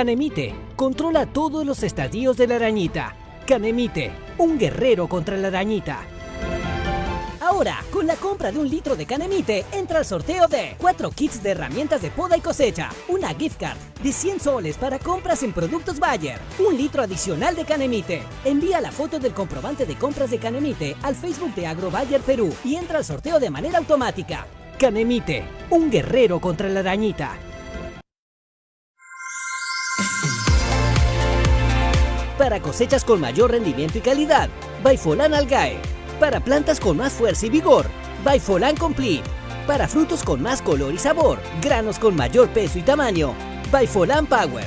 Canemite, controla todos los estadios de la arañita. Canemite, un guerrero contra la arañita. Ahora, con la compra de 1 litro de Canemite, entra al sorteo de 4 kits de herramientas de poda y cosecha, una gift card de 100 soles para compras en productos Bayer, 1 litro adicional de Canemite. Envía la foto del comprobante de compras de Canemite al Facebook de Agro Bayer Perú y entra al sorteo de manera automática. Canemite, un guerrero contra la arañita. Para cosechas con mayor rendimiento y calidad, Baifolan Algae. Para plantas con más fuerza y vigor, Baifolan Complete. Para frutos con más color y sabor, granos con mayor peso y tamaño, Baifolan Power.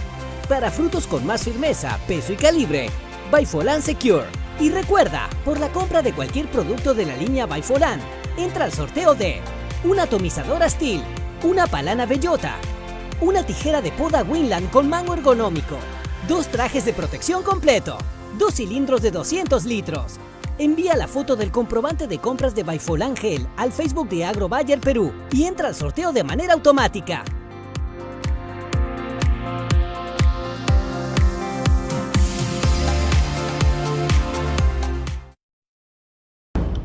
Para frutos con más firmeza, peso y calibre, Baifolan Secure. Y recuerda, por la compra de cualquier producto de la línea Baifolan, entra al sorteo de una atomizadora Stihl, una palana bellota, una tijera de poda Winland con mango ergonómico, 2 trajes de protección completo, 2 cilindros de 200 litros. Envía la foto del comprobante de compras de Baifolan Gel al Facebook de Agro Bayer Perú y entra al sorteo de manera automática.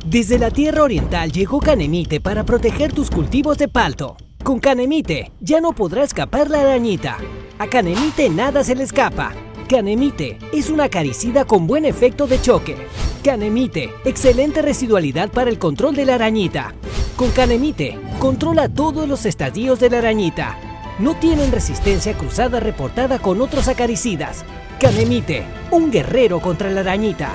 Desde la tierra oriental llegó Canemite para proteger tus cultivos de palto. Con Canemite ya no podrá escapar la arañita. A Canemite nada se le escapa. Canemite es una acaricida con buen efecto de choque. Canemite, excelente residualidad para el control de la arañita. Con Canemite, controla todos los estadios de la arañita. No tienen resistencia cruzada reportada con otros acaricidas. Canemite, un guerrero contra la arañita.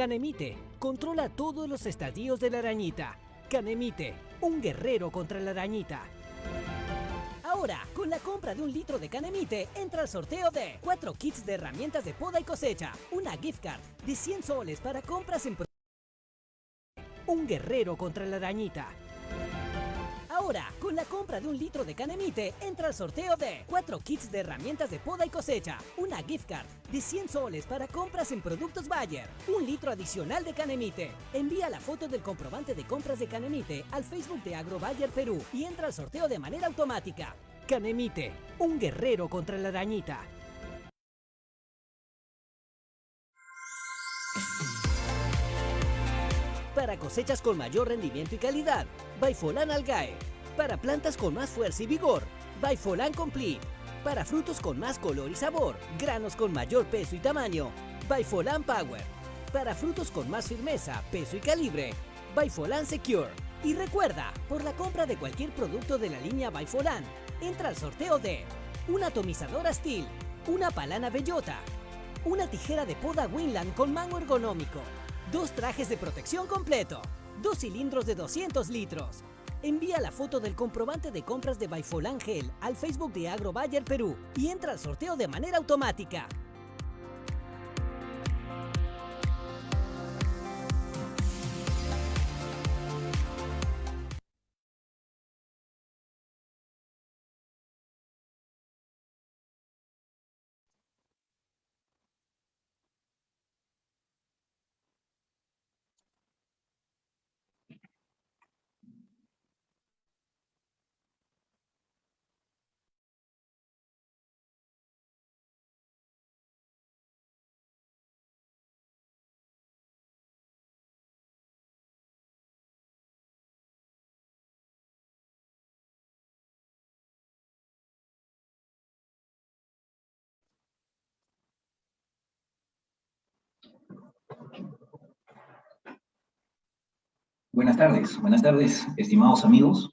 Canemite controla todos los estadios de la arañita. Canemite, un guerrero contra la arañita. Ahora, con la compra de 1 litro de Canemite, entra al sorteo de 4 kits de herramientas de poda y cosecha, una gift card de 100 soles para compras en... Un guerrero contra la arañita. Ahora, con la compra de 1 litro de Canemite, entra al sorteo de 4 kits de herramientas de poda y cosecha, una gift card de 100 soles para compras en productos Bayer, 1 litro adicional de Canemite. Envía la foto del comprobante de compras de Canemite al Facebook de Agro Bayer Perú y entra al sorteo de manera automática. Canemite, un guerrero contra la arañita. Para cosechas con mayor rendimiento y calidad, Baifolan Algae. Para plantas con más fuerza y vigor, Baifolan Complete. Para frutos con más color y sabor, granos con mayor peso y tamaño, Baifolan Power. Para frutos con más firmeza, peso y calibre, Baifolan Secure. Y recuerda, por la compra de cualquier producto de la línea Baifolan, entra al sorteo de una atomizadora Steel, una palana bellota, una tijera de poda Winland con mango ergonómico, 2 trajes de protección completo, 2 cilindros de 200 litros. Envía la foto del comprobante de compras de Baifolan Gel al Facebook de Agro Bayer Perú y entra al sorteo de manera automática. Buenas tardes, estimados amigos,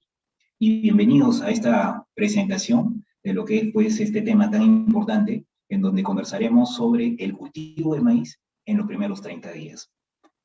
y bienvenidos a esta presentación de lo que es pues este tema tan importante, en donde conversaremos sobre el cultivo de maíz en los primeros 30 días.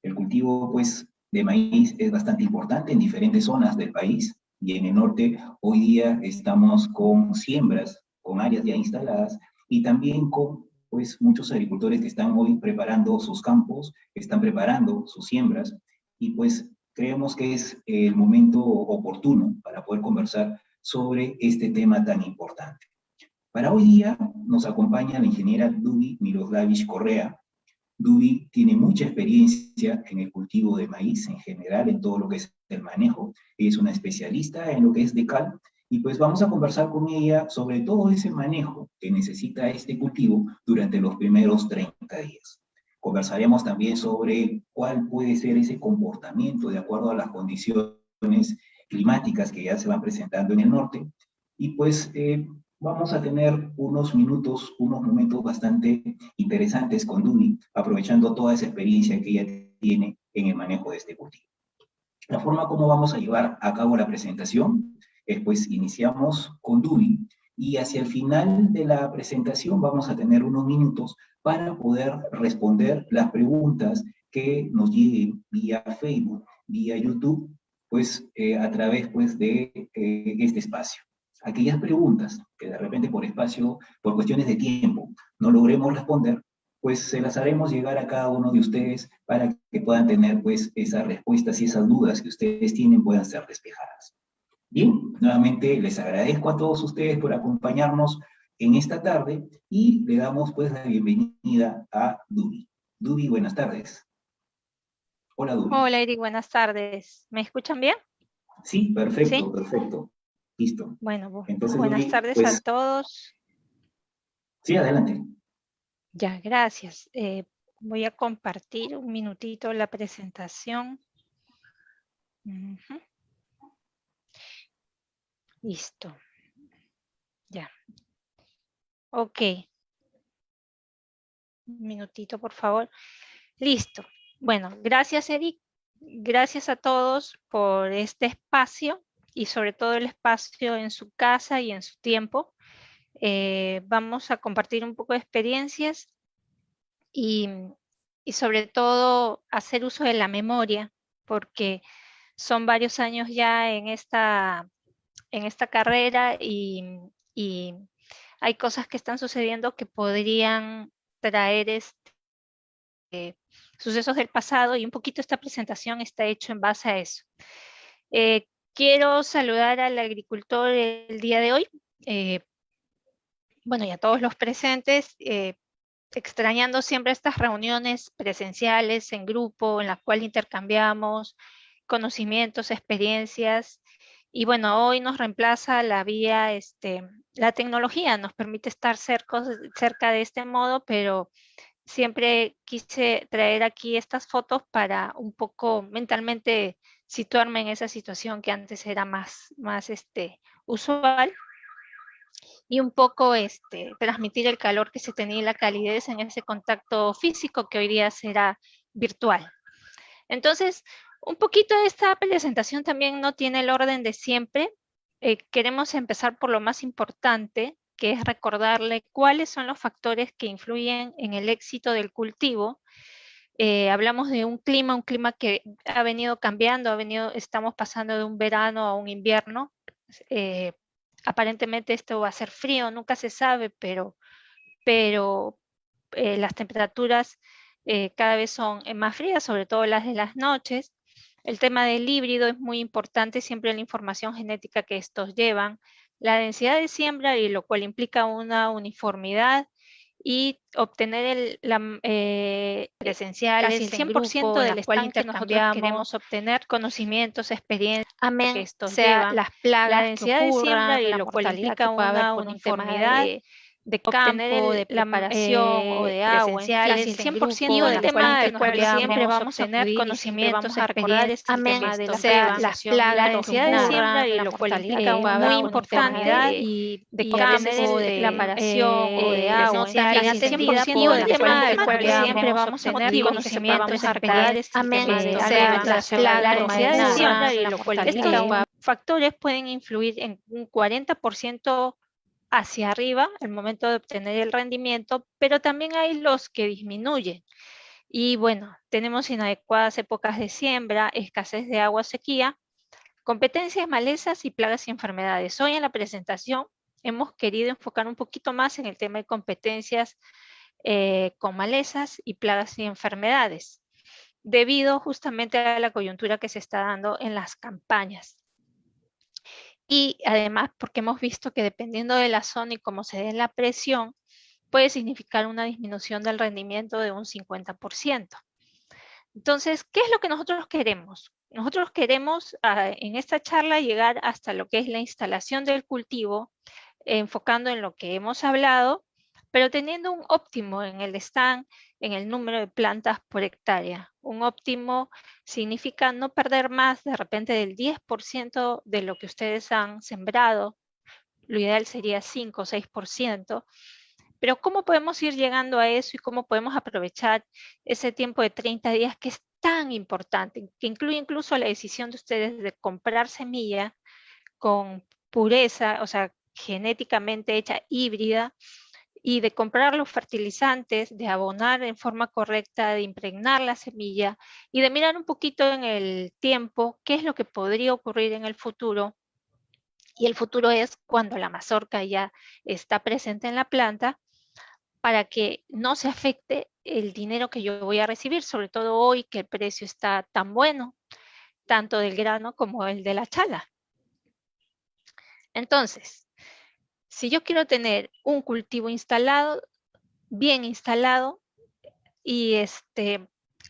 El cultivo pues de maíz es bastante importante en diferentes zonas del país, y en el norte hoy día estamos con siembras, con áreas ya instaladas, y también con pues muchos agricultores que están hoy preparando sus campos, que están preparando sus siembras, y pues creemos que es el momento oportuno para poder conversar sobre este tema tan importante. Para hoy día nos acompaña la ingeniera Dubi Miroslavich Correa. Dubi tiene mucha experiencia en el cultivo de maíz en general, en todo lo que es el manejo. Es una especialista en lo que es de cal, y pues vamos a conversar con ella sobre todo ese manejo que necesita este cultivo durante los primeros 30 días. Conversaremos también sobre cuál puede ser ese comportamiento de acuerdo a las condiciones climáticas que ya se van presentando en el norte, y pues vamos a tener unos momentos bastante interesantes con Dubi, aprovechando toda esa experiencia que ella tiene en el manejo de este cultivo. La forma como vamos a llevar a cabo la presentación es pues iniciamos con Dubi, y hacia el final de la presentación vamos a tener unos minutos para poder responder las preguntas que nos lleguen vía Facebook, vía YouTube, pues a través pues de este espacio. Aquellas preguntas que de repente por cuestiones de tiempo, no logremos responder, pues se las haremos llegar a cada uno de ustedes para que puedan tener pues esas respuestas y esas dudas que ustedes tienen puedan ser despejadas. Bien, nuevamente les agradezco a todos ustedes por acompañarnos en esta tarde, y le damos pues la bienvenida a Dubi. Dubi, buenas tardes. Hola, Dubi. Hola, Eric, buenas tardes. ¿Me escuchan bien? Sí, perfecto, ¿Sí? Perfecto. Listo. Bueno, entonces, buenas Dubi, tardes pues, a todos. Sí, adelante. Ya, gracias. Voy a compartir un minutito la presentación. Listo. Ya. Ok. Un minutito, por favor. Listo. Bueno, gracias, Eric. Gracias a todos por este espacio, y sobre todo el espacio en su casa y en su tiempo. Vamos a compartir un poco de experiencias y sobre todo hacer uso de la memoria, porque son varios años ya en esta carrera y hay cosas que están sucediendo que podrían traer sucesos del pasado, y un poquito esta presentación está hecho en base a eso. Quiero saludar al agricultor el día de hoy, bueno, y a todos los presentes, extrañando siempre estas reuniones presenciales en grupo, en las cuales intercambiamos conocimientos, experiencias, y bueno, hoy nos reemplaza la vía, la tecnología nos permite estar cerca de este modo, pero siempre quise traer aquí estas fotos para un poco mentalmente situarme en esa situación que antes era más usual, y un poco transmitir el calor que se tenía y la calidez en ese contacto físico que hoy día será virtual. Entonces, un poquito de esta presentación también no tiene el orden de siempre. Queremos empezar por lo más importante, que es recordarle cuáles son los factores que influyen en el éxito del cultivo. Hablamos de un clima que ha venido cambiando, estamos pasando de un verano a un invierno. Aparentemente esto va a ser frío, nunca se sabe, pero las temperaturas cada vez son más frías, sobre todo las de las noches. El tema del híbrido es muy importante, siempre la información genética que estos llevan, la densidad de siembra, y lo cual implica una uniformidad, y obtener presenciales, casi el 100% del stand que nosotros queremos obtener, conocimientos, experiencias que estos llevan, las plagas, la densidad de siembra, y lo cual implica una uniformidad de campo, de preparación o de agua, casi el 100% del tema del cual siempre vamos a tener conocimientos, experiencias, tema de las plagas, la densidad de siembra, y lo cual implica muy importante de campo, de preparación o de agua, casi el 100% del tema del cual siempre vamos a tener conocimientos, experiencias, tema de las plagas, la densidad de siembra, y lo cual estos factores pueden influir en un 40% hacia arriba al momento de obtener el rendimiento, pero también hay los que disminuyen. Y bueno, tenemos inadecuadas épocas de siembra, escasez de agua, sequía, competencias, malezas y plagas y enfermedades. Hoy en la presentación hemos querido enfocar un poquito más en el tema de competencias con malezas y plagas y enfermedades, debido justamente a la coyuntura que se está dando en las campañas. Y además porque hemos visto que dependiendo de la zona y cómo se dé la presión, puede significar una disminución del rendimiento de un 50%. Entonces, ¿qué es lo que nosotros queremos? Nosotros queremos en esta charla llegar hasta lo que es la instalación del cultivo, enfocando en lo que hemos hablado, pero teniendo un óptimo en el stand, en el número de plantas por hectárea. Un óptimo significa no perder más de repente del 10% de lo que ustedes han sembrado. Lo ideal sería 5 o 6%. Pero ¿cómo podemos ir llegando a eso y cómo podemos aprovechar ese tiempo de 30 días que es tan importante, que incluye incluso la decisión de ustedes de comprar semilla con pureza, o sea, genéticamente hecha híbrida, y de comprar los fertilizantes, de abonar en forma correcta, de impregnar la semilla y de mirar un poquito en el tiempo qué es lo que podría ocurrir en el futuro? Y el futuro es cuando la mazorca ya está presente en la planta, para que no se afecte el dinero que yo voy a recibir, sobre todo hoy que el precio está tan bueno, tanto del grano como el de la chala. Entonces, si yo quiero tener un cultivo instalado, bien instalado, y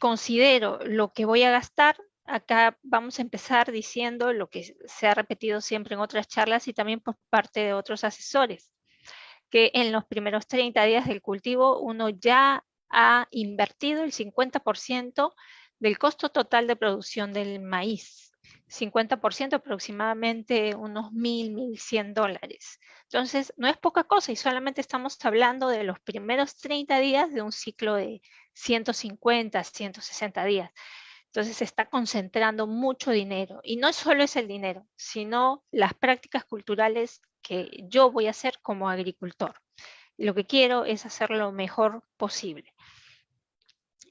considero lo que voy a gastar, acá vamos a empezar diciendo lo que se ha repetido siempre en otras charlas y también por parte de otros asesores, que en los primeros 30 días del cultivo uno ya ha invertido el 50% del costo total de producción del maíz. 50% aproximadamente unos $1,100. Entonces, no es poca cosa y solamente estamos hablando de los primeros 30 días de un ciclo de 150, 160 días. Entonces se está concentrando mucho dinero, y no solo es el dinero, sino las prácticas culturales que yo voy a hacer como agricultor. Lo que quiero es hacer lo mejor posible.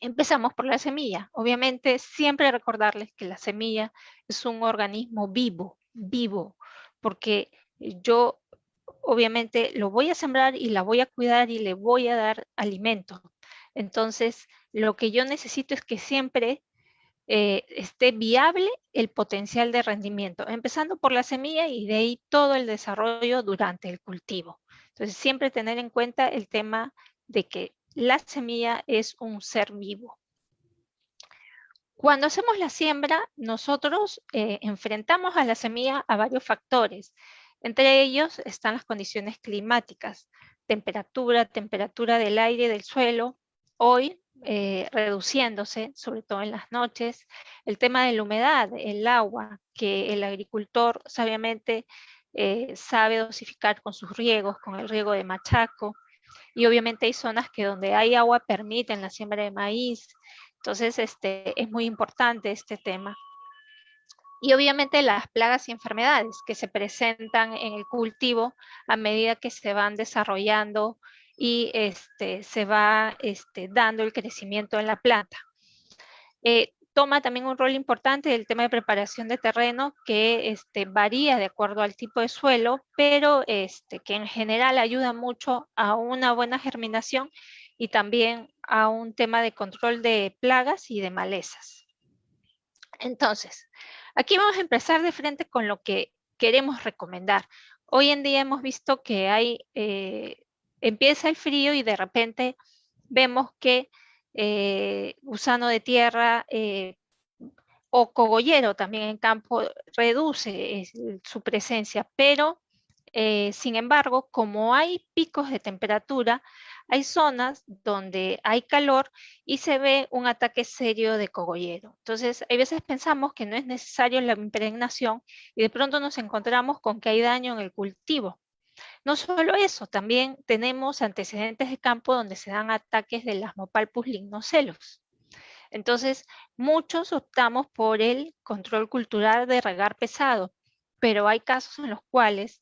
Empezamos por la semilla. Obviamente, siempre recordarles que la semilla es un organismo vivo, porque yo obviamente lo voy a sembrar y la voy a cuidar y le voy a dar alimento. Entonces, lo que yo necesito es que siempre esté viable el potencial de rendimiento, empezando por la semilla y de ahí todo el desarrollo durante el cultivo. Entonces, siempre tener en cuenta el tema de que la semilla es un ser vivo. Cuando hacemos la siembra, nosotros enfrentamos a la semilla a varios factores. Entre ellos están las condiciones climáticas, temperatura del aire y del suelo, hoy reduciéndose, sobre todo en las noches, el tema de la humedad, el agua, que el agricultor sabiamente sabe dosificar con sus riegos, con el riego de machaco, y obviamente hay zonas que donde hay agua permiten la siembra de maíz. Entonces, es muy importante este tema. Y obviamente las plagas y enfermedades que se presentan en el cultivo a medida que se van desarrollando y se va dando el crecimiento en la planta. Toma también un rol importante el tema de preparación de terreno que varía de acuerdo al tipo de suelo, pero que en general ayuda mucho a una buena germinación y también a un tema de control de plagas y de malezas. Entonces, aquí vamos a empezar de frente con lo que queremos recomendar. Hoy en día hemos visto que empieza el frío y de repente vemos que gusano de tierra o cogollero también en campo reduce su presencia, pero sin embargo, como hay picos de temperatura, hay zonas donde hay calor y se ve un ataque serio de cogollero. Entonces, hay veces pensamos que no es necesario la impregnación y de pronto nos encontramos con que hay daño en el cultivo. No solo eso, también tenemos antecedentes de campo donde se dan ataques del Asmopalpus lignocelos. Entonces, muchos optamos por el control cultural de regar pesado, pero hay casos en los cuales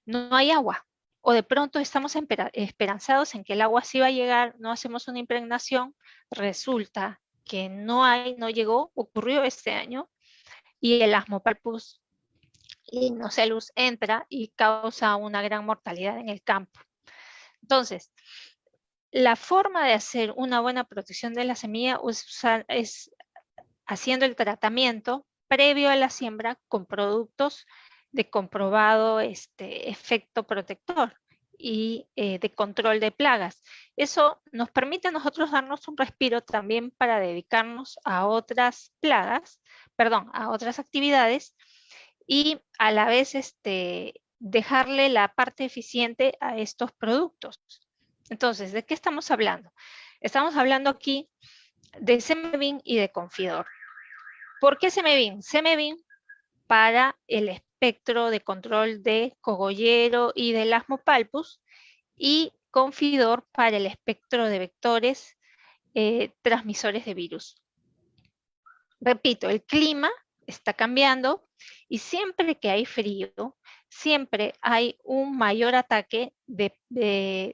no hay agua o de pronto estamos esperanzados en que el agua sí va a llegar, no hacemos una impregnación, resulta que no llegó, ocurrió este año y el Asmopalpus lignocelus entra y causa una gran mortalidad en el campo. Entonces, la forma de hacer una buena protección de la semilla es haciendo el tratamiento previo a la siembra con productos de comprobado efecto protector y de control de plagas. Eso nos permite a nosotros darnos un respiro también para dedicarnos a otras plagas, a otras actividades y a la vez dejarle la parte eficiente a estos productos. Entonces, ¿de qué estamos hablando? Estamos hablando aquí de Semevin y de Confidor. ¿Por qué Semevin? Semevin para el espectro de control de cogollero y del Asmopalpus y Confidor para el espectro de vectores transmisores de virus. Repito, el clima está cambiando y siempre que hay frío, siempre hay un mayor ataque de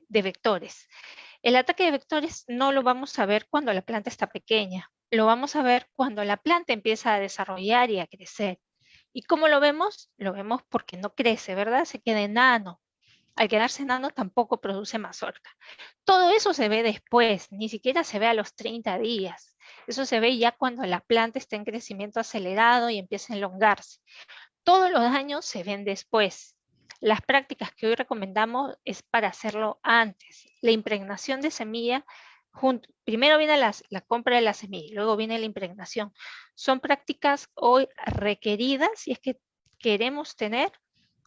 vectores. El ataque de vectores no lo vamos a ver cuando la planta está pequeña, lo vamos a ver cuando la planta empieza a desarrollar y a crecer. ¿Y cómo lo vemos? Lo vemos porque no crece, ¿verdad? Se queda enano. Al quedarse enano tampoco produce mazorca. Todo eso se ve después, ni siquiera se ve a los 30 días. Eso se ve ya cuando la planta está en crecimiento acelerado y empieza a elongarse. Todos los daños se ven después. Las prácticas que hoy recomendamos es para hacerlo antes. La impregnación de semilla, primero viene la compra de la semilla, luego viene la impregnación. Son prácticas hoy requeridas si es que queremos tener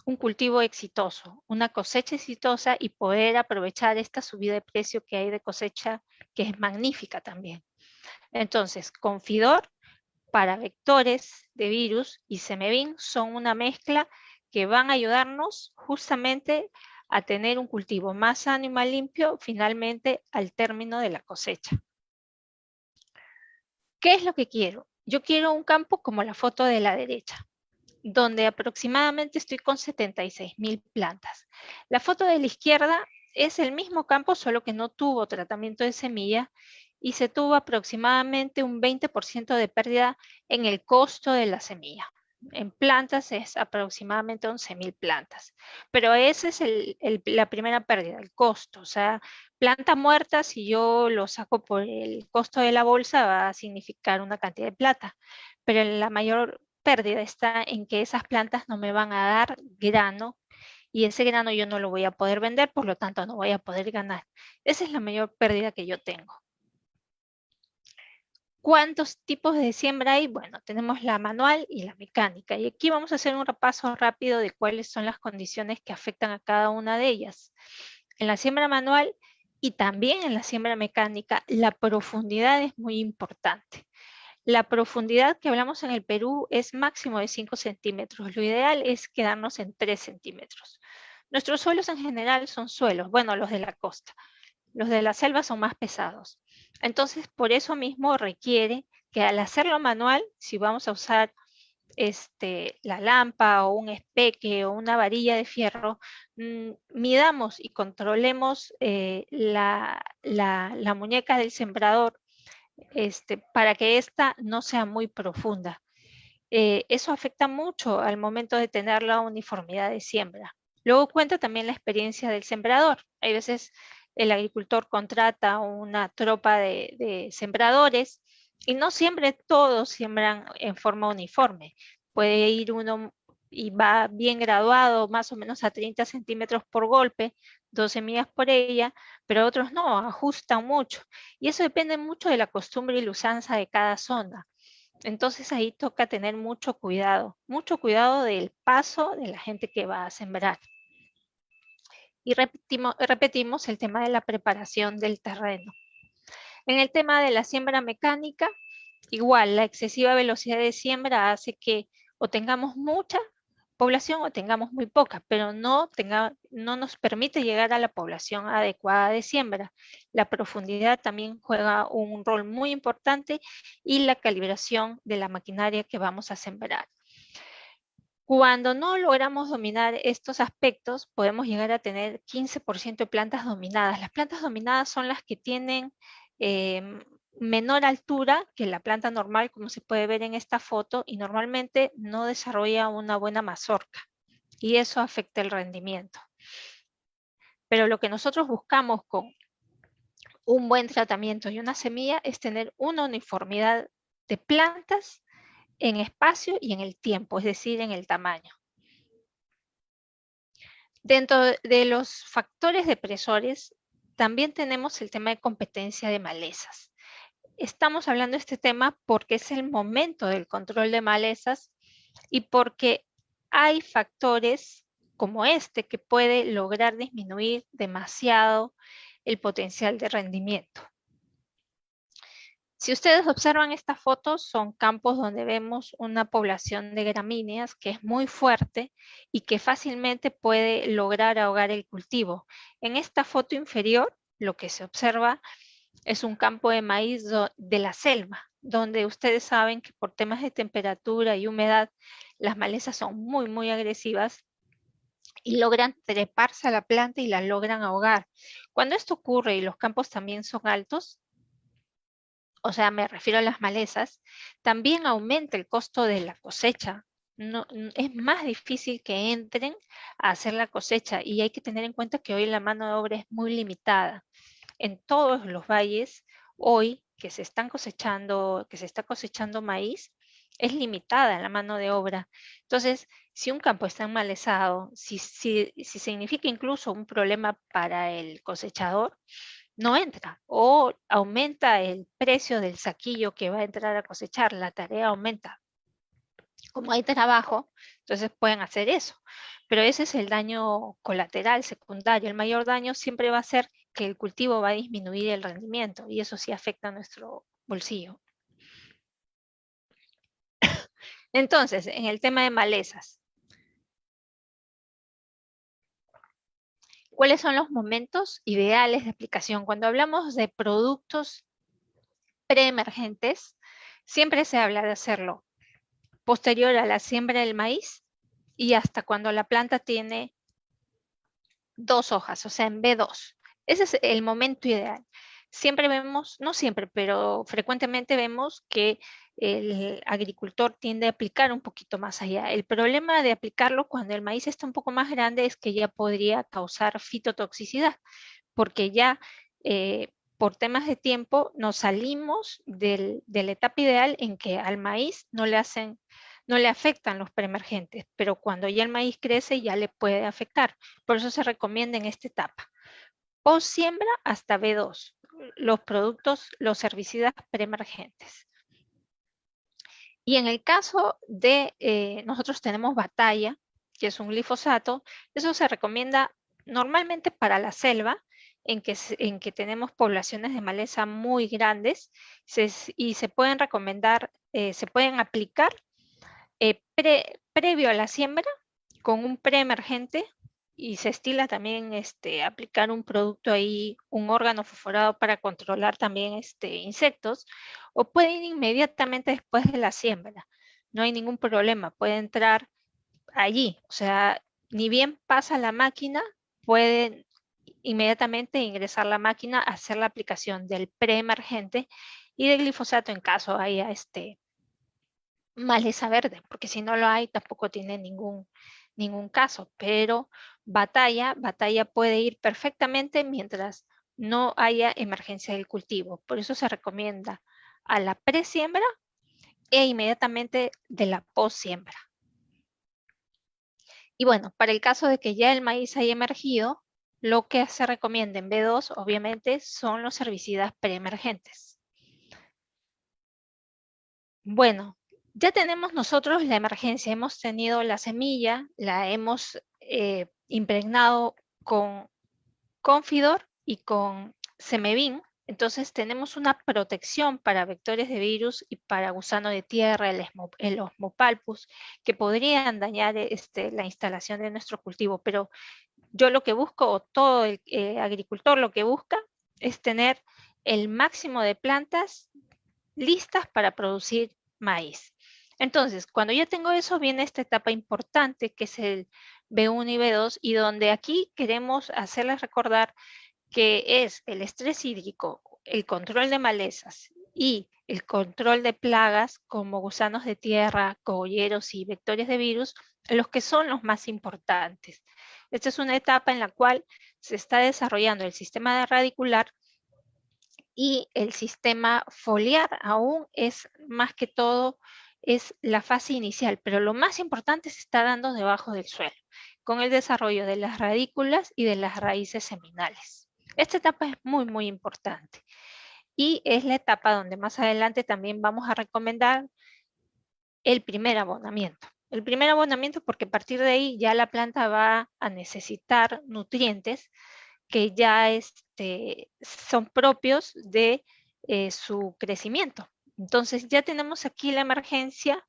un cultivo exitoso, una cosecha exitosa y poder aprovechar esta subida de precio que hay de cosecha, que es magnífica también. Entonces, Confidor para vectores de virus y Semevin son una mezcla que van a ayudarnos justamente a tener un cultivo más sano y más limpio finalmente al término de la cosecha. ¿Qué es lo que quiero? Yo quiero un campo como la foto de la derecha, donde aproximadamente estoy con 76.000 plantas. La foto de la izquierda es el mismo campo, solo que no tuvo tratamiento de semilla y se tuvo aproximadamente un 20% de pérdida en el costo de la semilla. En plantas es aproximadamente 11.000 plantas. Pero esa es la primera pérdida, el costo. O sea, planta muerta, si yo lo saco por el costo de la bolsa, va a significar una cantidad de plata. Pero la mayor pérdida está en que esas plantas no me van a dar grano y ese grano yo no lo voy a poder vender, por lo tanto no voy a poder ganar. Esa es la mayor pérdida que yo tengo. ¿Cuántos tipos de siembra hay? Bueno, tenemos la manual y la mecánica. Y aquí vamos a hacer un repaso rápido de cuáles son las condiciones que afectan a cada una de ellas. En la siembra manual y también en la siembra mecánica, la profundidad es muy importante. La profundidad que hablamos en el Perú es máximo de 5 centímetros. Lo ideal es quedarnos en 3 centímetros. Nuestros suelos en general son suelos, bueno, los de la costa. Los de la selva son más pesados. Entonces, por eso mismo requiere que al hacerlo manual, si vamos a usar la lampa o un espeque o una varilla de fierro, midamos y controlemos la muñeca del sembrador para que ésta no sea muy profunda. Eso afecta mucho al momento de tener la uniformidad de siembra. Luego cuenta también la experiencia del sembrador. Hay veces el agricultor contrata una tropa de sembradores y no siempre todos siembran en forma uniforme. Puede ir uno y va bien graduado, más o menos a 30 centímetros por golpe, 2 semillas por ella, pero otros no, ajustan mucho. Y eso depende mucho de la costumbre y la usanza de cada zona. Entonces ahí toca tener mucho cuidado del paso de la gente que va a sembrar. Y repetimos el tema de la preparación del terreno. En el tema de la siembra mecánica, igual la excesiva velocidad de siembra hace que o tengamos mucha población o tengamos muy poca, pero no nos permite llegar a la población adecuada de siembra. La profundidad también juega un rol muy importante y la calibración de la maquinaria que vamos a sembrar. Cuando no logramos dominar estos aspectos, podemos llegar a tener 15% de plantas dominadas. Las plantas dominadas son las que tienen menor altura que la planta normal, como se puede ver en esta foto, y normalmente no desarrolla una buena mazorca. Y eso afecta el rendimiento. Pero lo que nosotros buscamos con un buen tratamiento y una semilla es tener una uniformidad de plantas en espacio y en el tiempo, es decir, en el tamaño. Dentro de los factores depresores, también tenemos el tema de competencia de malezas. Estamos hablando de este tema porque es el momento del control de malezas y porque hay factores como este que puede lograr disminuir demasiado el potencial de rendimiento. Si ustedes observan estas fotos, son campos donde vemos una población de gramíneas que es muy fuerte y que fácilmente puede lograr ahogar el cultivo. En esta foto inferior, lo que se observa es un campo de maíz de la selva, donde ustedes saben que por temas de temperatura y humedad, las malezas son muy, muy agresivas y logran treparse a la planta y la logran ahogar. Cuando esto ocurre y los campos también son altos, o sea, me refiero a las malezas, también aumenta el costo de la cosecha. Es más difícil que entren a hacer la cosecha y hay que tener en cuenta que hoy la mano de obra es muy limitada. En todos los valles, hoy que se está cosechando maíz, es limitada la mano de obra. Entonces, si un campo está enmalezado, si significa incluso un problema para el cosechador, no entra o aumenta el precio del saquillo que va a entrar a cosechar, la tarea aumenta. Como hay trabajo, entonces pueden hacer eso. Pero ese es el daño colateral, secundario. El mayor daño siempre va a ser que el cultivo va a disminuir el rendimiento y eso sí afecta a nuestro bolsillo. Entonces, en el tema de malezas, ¿cuáles son los momentos ideales de aplicación? Cuando hablamos de productos preemergentes, siempre se habla de hacerlo posterior a la siembra del maíz y hasta cuando la planta tiene 2 hojas, o sea, en B2. Ese es el momento ideal. siempre vemos, no siempre, pero frecuentemente vemos que el agricultor tiende a aplicar un poquito más allá. El problema de aplicarlo cuando el maíz está un poco más grande es que ya podría causar fitotoxicidad, porque ya por temas de tiempo nos salimos de la etapa ideal en que al maíz no le afectan los preemergentes, pero cuando ya el maíz crece ya le puede afectar. Por eso se recomienda en esta etapa. Post siembra hasta B2, los productos, los herbicidas preemergentes. Y en el caso de, nosotros tenemos Batalla, que es un glifosato, eso se recomienda normalmente para la selva, en que tenemos poblaciones de maleza muy grandes, y se pueden recomendar, se pueden aplicar previo a la siembra con un preemergente, y se estila también aplicar un producto ahí, un órgano fosforado para controlar también insectos, o pueden inmediatamente después de la siembra. No hay ningún problema, puede entrar allí. O sea, ni bien pasa la máquina, pueden inmediatamente ingresar la máquina, hacer la aplicación del preemergente y de glifosato en caso haya maleza verde, porque si no lo hay tampoco tiene ningún caso, pero batalla puede ir perfectamente mientras no haya emergencia del cultivo. Por eso se recomienda a la presiembra e inmediatamente de la post-siembra. Y bueno, para el caso de que ya el maíz haya emergido, lo que se recomienda en B2, obviamente, son los herbicidas preemergentes. Bueno, ya tenemos nosotros la emergencia, hemos tenido la semilla, la hemos impregnado con Confidor y con Semevin, entonces tenemos una protección para vectores de virus y para gusano de tierra, el Osmopalpus, que podrían dañar la instalación de nuestro cultivo, pero yo lo que busco, o todo el agricultor lo que busca, es tener el máximo de plantas listas para producir maíz. Entonces, cuando ya tengo eso, viene esta etapa importante que es el B1 y B2, y donde aquí queremos hacerles recordar que es el estrés hídrico, el control de malezas y el control de plagas como gusanos de tierra, cogolleros y vectores de virus, los que son los más importantes. Esta es una etapa en la cual se está desarrollando el sistema de radicular, y el sistema foliar aún es más que todo, es la fase inicial, pero lo más importante se está dando debajo del suelo, con el desarrollo de las radículas y de las raíces seminales. Esta etapa es muy importante, y es la etapa donde más adelante también vamos a recomendar el primer abonamiento. El primer abonamiento porque a partir de ahí ya la planta va a necesitar nutrientes que ya son propios de su crecimiento. Entonces ya tenemos aquí la emergencia,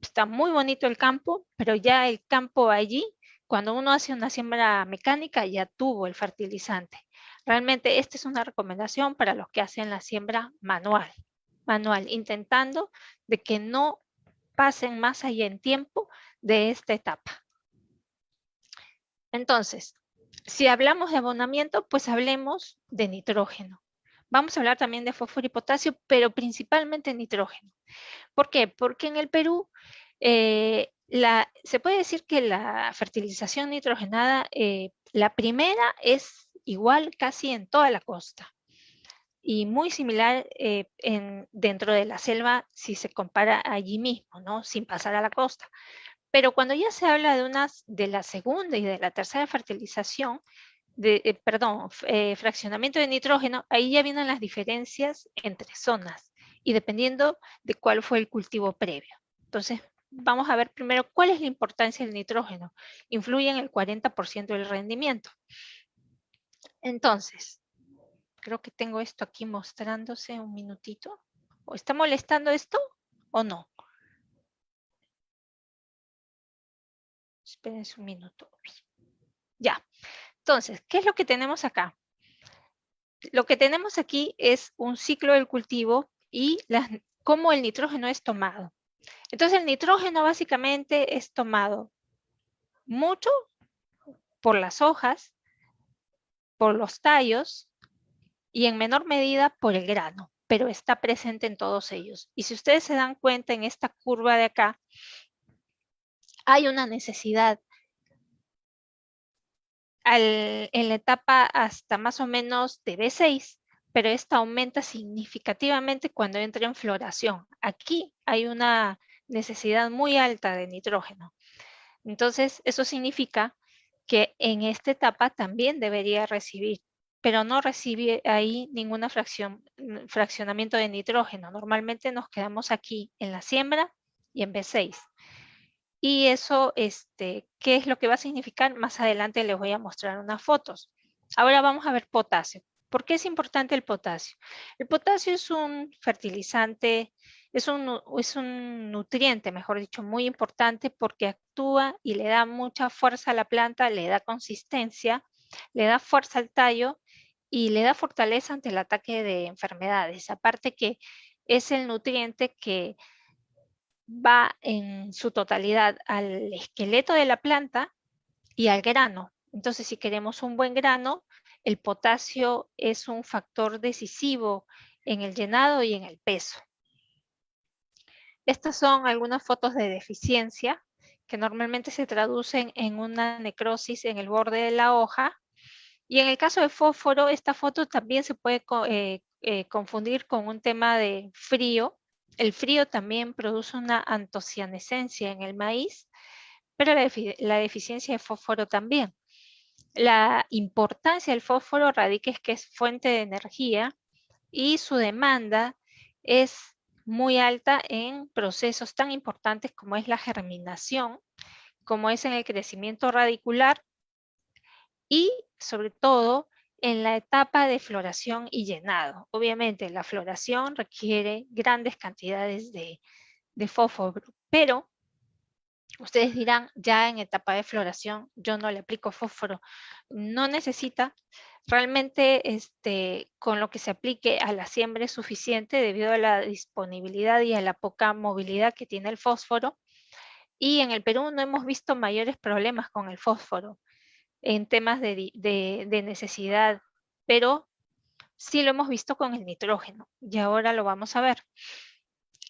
está muy bonito el campo, pero ya el campo allí, cuando uno hace una siembra mecánica, ya tuvo el fertilizante. Realmente esta es una recomendación para los que hacen la siembra manual, intentando de que no pasen más allá en tiempo de esta etapa. Entonces, si hablamos de abonamiento, pues hablemos de nitrógeno. Vamos a hablar también de fósforo y potasio, pero principalmente nitrógeno. ¿Por qué? Porque en el Perú se puede decir que la fertilización nitrogenada, la primera es igual casi en toda la costa y muy similar dentro de la selva si se compara allí mismo, ¿no? Sin pasar a la costa. Pero cuando ya se habla de la segunda y de la tercera fertilización, fraccionamiento de nitrógeno, ahí ya vienen las diferencias entre zonas y dependiendo de cuál fue el cultivo previo. Entonces, vamos a ver primero cuál es la importancia del nitrógeno. Influye en el 40% del rendimiento. Entonces, creo que tengo esto aquí mostrándose un minutito. ¿O está molestando esto o no? Espérense un minuto. Ya. Entonces, ¿qué es lo que tenemos acá? Lo que tenemos aquí es un ciclo del cultivo y cómo el nitrógeno es tomado. Entonces, el nitrógeno básicamente es tomado mucho por las hojas, por los tallos y en menor medida por el grano, pero está presente en todos ellos. Y si ustedes se dan cuenta en esta curva de acá, hay una necesidad en la etapa hasta más o menos de B6, pero esta aumenta significativamente cuando entra en floración. Aquí hay una necesidad muy alta de nitrógeno. Entonces, eso significa que en esta etapa también debería recibir, pero no recibe ahí ninguna fraccionamiento de nitrógeno. Normalmente nos quedamos aquí en la siembra y en B6. Y eso, ¿qué es lo que va a significar? Más adelante les voy a mostrar unas fotos. Ahora vamos a ver potasio. ¿Por qué es importante el potasio? El potasio es un fertilizante, es un nutriente, mejor dicho, muy importante porque actúa y le da mucha fuerza a la planta, le da consistencia, le da fuerza al tallo y le da fortaleza ante el ataque de enfermedades. Aparte que es el nutriente que va en su totalidad al esqueleto de la planta y al grano. Entonces, si queremos un buen grano, el potasio es un factor decisivo en el llenado y en el peso. Estas son algunas fotos de deficiencia que normalmente se traducen en una necrosis en el borde de la hoja. Y en el caso de fósforo, esta foto también se puede confundir con un tema de frío. El frío también produce una antocianescencia en el maíz, pero la deficiencia de fósforo también. La importancia del fósforo radica en que es fuente de energía y su demanda es muy alta en procesos tan importantes como es la germinación, como es en el crecimiento radicular y sobre todo en la etapa de floración y llenado. Obviamente la floración requiere grandes cantidades de fósforo, pero ustedes dirán, ya en etapa de floración yo no le aplico fósforo. No necesita, realmente con lo que se aplique a la siembra es suficiente debido a la disponibilidad y a la poca movilidad que tiene el fósforo. Y en el Perú no hemos visto mayores problemas con el fósforo en temas de necesidad, pero sí lo hemos visto con el nitrógeno y ahora lo vamos a ver.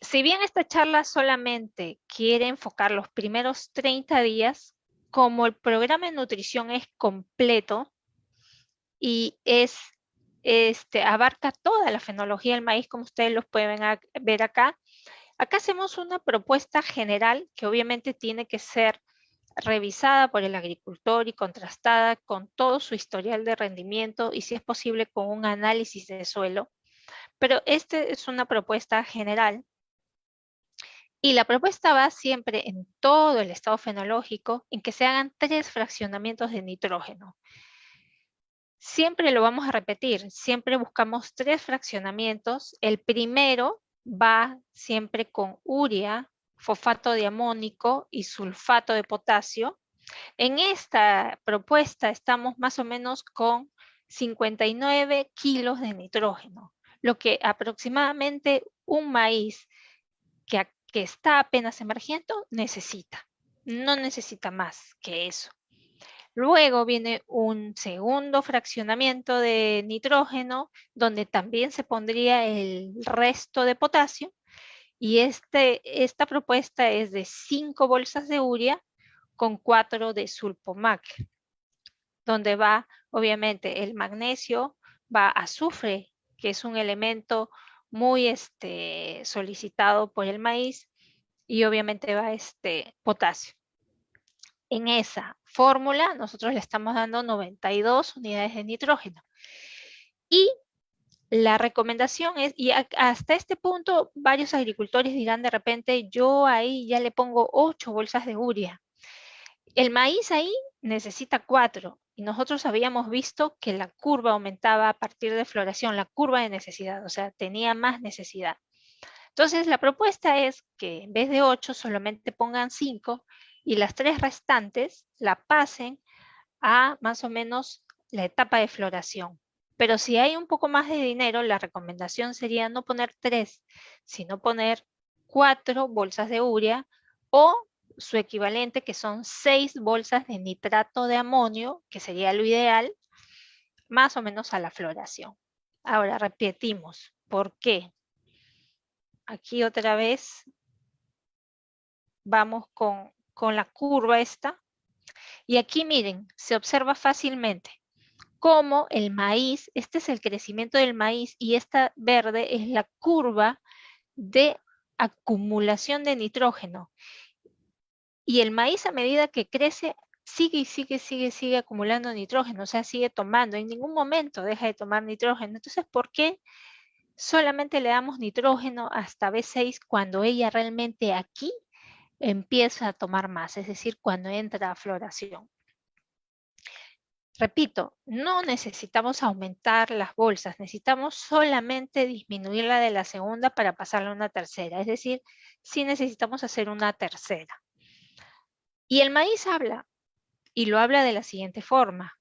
Si bien esta charla solamente quiere enfocar los primeros 30 días, como el programa de nutrición es completo y abarca toda la fenología del maíz, como ustedes lo pueden ver acá, acá hacemos una propuesta general que obviamente tiene que ser revisada por el agricultor y contrastada con todo su historial de rendimiento y si es posible con un análisis de suelo. Pero esta es una propuesta general y la propuesta va siempre en todo el estado fenológico en que se hagan 3 fraccionamientos de nitrógeno. Siempre lo vamos a repetir, siempre buscamos 3 fraccionamientos. El primero va siempre con urea, fosfato de amónico y sulfato de potasio. En esta propuesta estamos más o menos con 59 kilos de nitrógeno, lo que aproximadamente un maíz que está apenas emergiendo necesita. No necesita más que eso. Luego viene un segundo fraccionamiento de nitrógeno, donde también se pondría el resto de potasio. Y esta propuesta es de 5 bolsas de urea con 4 de sulpomac, donde va obviamente el magnesio, va azufre, que es un elemento muy solicitado por el maíz, y obviamente va potasio. En esa fórmula nosotros le estamos dando 92 unidades de nitrógeno. Y la recomendación es, y hasta este punto varios agricultores dirán de repente, yo ahí ya le pongo 8 bolsas de urea. El maíz ahí necesita 4 y nosotros habíamos visto que la curva aumentaba a partir de floración, la curva de necesidad, o sea, tenía más necesidad. Entonces la propuesta es que en vez de 8 solamente pongan 5 y las 3 restantes la pasen a más o menos la etapa de floración. Pero si hay un poco más de dinero, la recomendación sería no poner 3, sino poner 4 bolsas de urea o su equivalente, que son 6 bolsas de nitrato de amonio, que sería lo ideal, más o menos a la floración. Ahora repetimos. ¿Por qué? Aquí otra vez vamos con la curva esta. Y aquí miren, se observa fácilmente cómo el maíz, este es el crecimiento del maíz y esta verde es la curva de acumulación de nitrógeno. Y el maíz a medida que crece sigue acumulando nitrógeno, o sea, sigue tomando, en ningún momento deja de tomar nitrógeno. Entonces, ¿por qué solamente le damos nitrógeno hasta B6 cuando ella realmente aquí empieza a tomar más? Es decir, cuando entra a floración. Repito, no necesitamos aumentar las bolsas, necesitamos solamente disminuir la de la segunda para pasarla a una tercera. Es decir, sí necesitamos hacer una tercera. Y el maíz habla, y lo habla de la siguiente forma.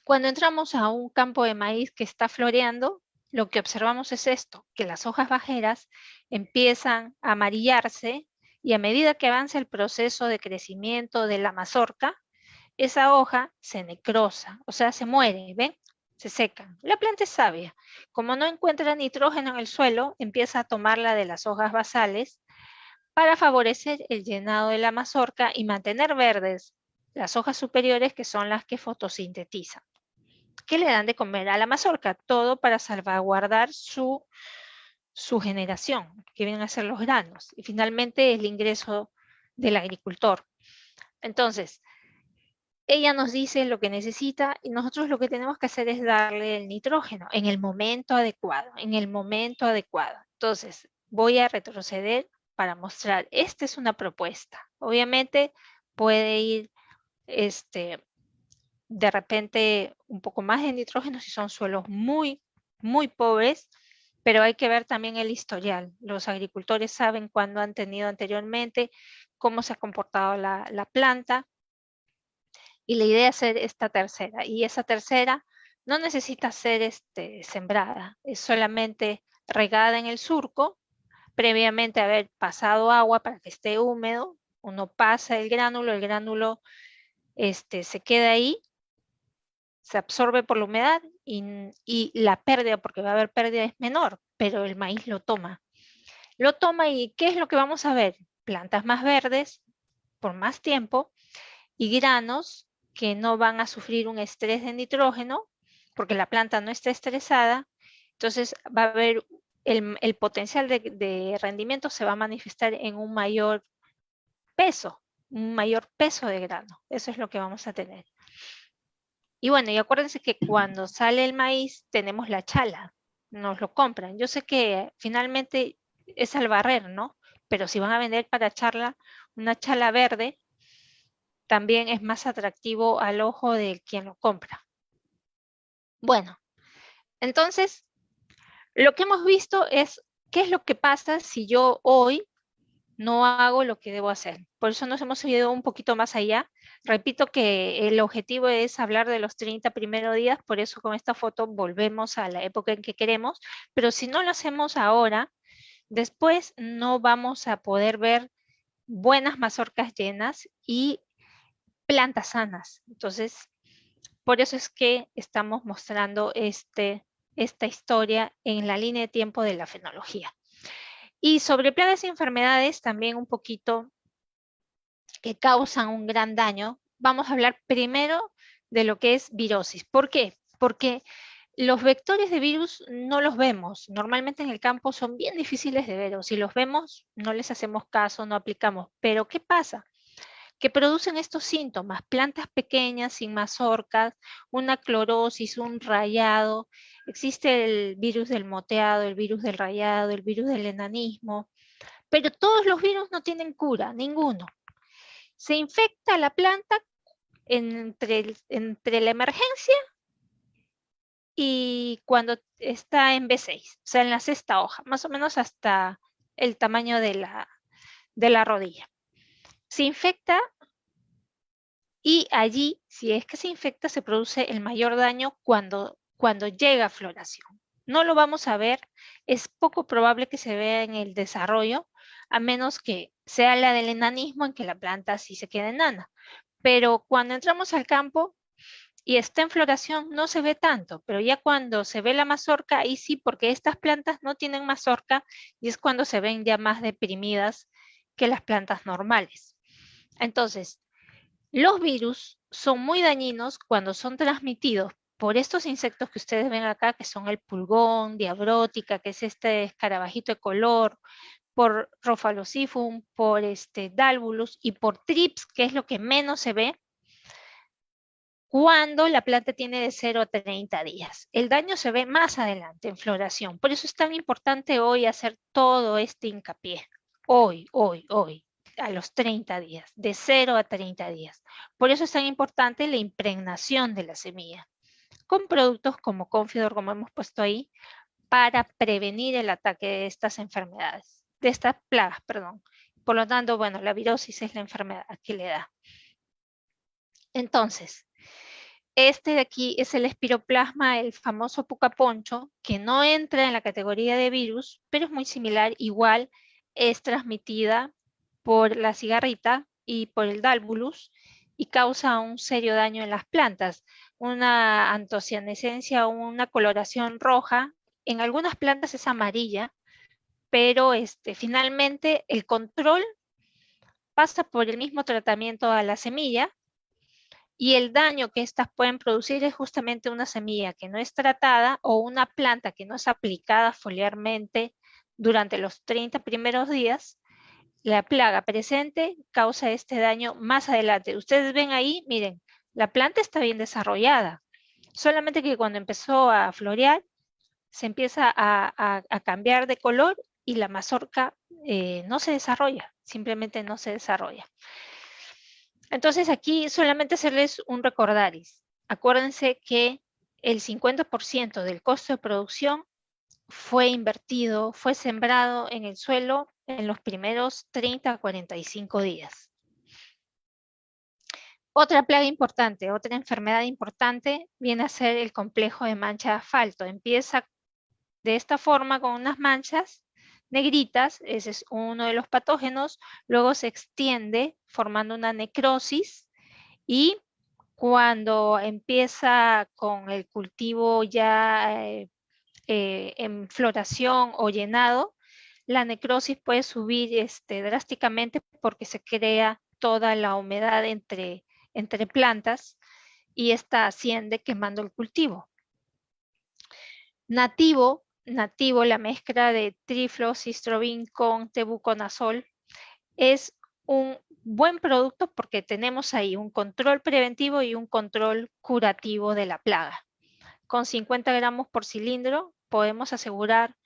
Cuando entramos a un campo de maíz que está floreando, lo que observamos es esto, que las hojas bajeras empiezan a amarillarse y a medida que avanza el proceso de crecimiento de la mazorca, esa hoja se necrosa, o sea, se muere, ¿ven? Se seca. La planta es sabia. Como no encuentra nitrógeno en el suelo, empieza a tomarla de las hojas basales para favorecer el llenado de la mazorca y mantener verdes las hojas superiores, que son las que fotosintetizan. ¿Qué le dan de comer a la mazorca? Todo para salvaguardar su generación, que vienen a ser los granos. Y finalmente el ingreso del agricultor. Entonces, ella nos dice lo que necesita y nosotros lo que tenemos que hacer es darle el nitrógeno en el momento adecuado, Entonces, voy a retroceder para mostrar, esta es una propuesta. Obviamente puede ir de repente un poco más de nitrógeno si son suelos muy, muy pobres, pero hay que ver también el historial. Los agricultores saben cuándo han tenido anteriormente, cómo se ha comportado la planta, y la idea es hacer esta tercera. Y esa tercera no necesita ser sembrada, es solamente regada en el surco, previamente haber pasado agua para que esté húmedo. Uno pasa el gránulo se queda ahí, se absorbe por la humedad y la pérdida, porque va a haber pérdida, es menor, pero el maíz lo toma. Lo toma y ¿qué es lo que vamos a ver? Plantas más verdes por más tiempo y granos que no van a sufrir un estrés de nitrógeno, porque la planta no está estresada, entonces va a haber el potencial de rendimiento se va a manifestar en un mayor peso de grano. Eso es lo que vamos a tener. Y bueno, y acuérdense que cuando sale el maíz tenemos la chala, nos lo compran. Yo sé que finalmente es al barrer, ¿no? Pero si van a vender para charla una chala verde, también es más atractivo al ojo de quien lo compra. Bueno, entonces, lo que hemos visto es qué es lo que pasa si yo hoy no hago lo que debo hacer. Por eso nos hemos ido un poquito más allá. Repito que el objetivo es hablar de los 30 primeros días, por eso con esta foto volvemos a la época en que queremos, pero si no lo hacemos ahora, después no vamos a poder ver buenas mazorcas llenas y plantas sanas. Entonces, por eso es que estamos mostrando esta historia en la línea de tiempo de la fenología. Y sobre plagas y enfermedades, también un poquito que causan un gran daño, vamos a hablar primero de lo que es virosis. ¿Por qué? Porque los vectores de virus no los vemos. Normalmente en el campo son bien difíciles de ver, o si los vemos, no les hacemos caso, no aplicamos. Pero ¿qué pasa? Que producen estos síntomas, plantas pequeñas, sin mazorcas, una clorosis, un rayado, existe el virus del moteado, el virus del rayado, el virus del enanismo, pero todos los virus no tienen cura, ninguno. Se infecta la planta entre la emergencia y cuando está en B6, o sea, en la sexta hoja, más o menos hasta el tamaño de la rodilla. Se infecta y allí, si es que se infecta, se produce el mayor daño cuando llega a floración. No lo vamos a ver, es poco probable que se vea en el desarrollo, a menos que sea la del enanismo, en que la planta sí se queda enana. Pero cuando entramos al campo, y está en floración, no se ve tanto, pero ya cuando se ve la mazorca, ahí sí, porque estas plantas no tienen mazorca y es cuando se ven ya más deprimidas que las plantas normales. Entonces, los virus son muy dañinos cuando son transmitidos por estos insectos que ustedes ven acá, que son el pulgón, diabrótica, que es este escarabajito de color, por Rofalosifum, por Dalvulus y por Trips, que es lo que menos se ve cuando la planta tiene de 0 a 30 días. El daño se ve más adelante en floración. Por eso es tan importante hoy hacer todo este hincapié. Hoy, a los 30 días, de 0 a 30 días. Por eso es tan importante la impregnación de la semilla, con productos como Confidor, como hemos puesto ahí, para prevenir el ataque de estas enfermedades, de estas plagas, perdón. Por lo tanto, bueno, la virosis es la enfermedad que le da. Entonces, este de aquí es el espiroplasma, el famoso pucaponcho, que no entra en la categoría de virus, pero es muy similar, igual es transmitida por la cigarrita y por el Dalvulus y causa un serio daño en las plantas, una antocianescencia o una coloración roja. En algunas plantas es amarilla, pero finalmente el control pasa por el mismo tratamiento a la semilla y el daño que estas pueden producir es justamente una semilla que no es tratada o una planta que no es aplicada foliarmente durante los 30 primeros días. La plaga presente causa este daño más adelante. Ustedes ven ahí, miren, la planta está bien desarrollada, solamente que cuando empezó a florear se empieza a cambiar de color y la mazorca no se desarrolla, simplemente no se desarrolla. Entonces aquí solamente hacerles un recordaris. Acuérdense que el 50% del costo de producción fue invertido, fue sembrado en el suelo en los primeros 30 a 45 días. Otra plaga importante, otra enfermedad importante viene a ser el complejo de mancha de asfalto. Empieza de esta forma con unas manchas negritas, ese es uno de los patógenos, luego se extiende formando una necrosis y cuando empieza con el cultivo ya en floración o llenado, la necrosis puede subir drásticamente porque se crea toda la humedad entre plantas y esta asciende quemando el cultivo. Nativo, la mezcla de trifloxystrobin con tebuconazol, es un buen producto porque tenemos ahí un control preventivo y un control curativo de la plaga. Con 50 gramos por cilindro podemos asegurar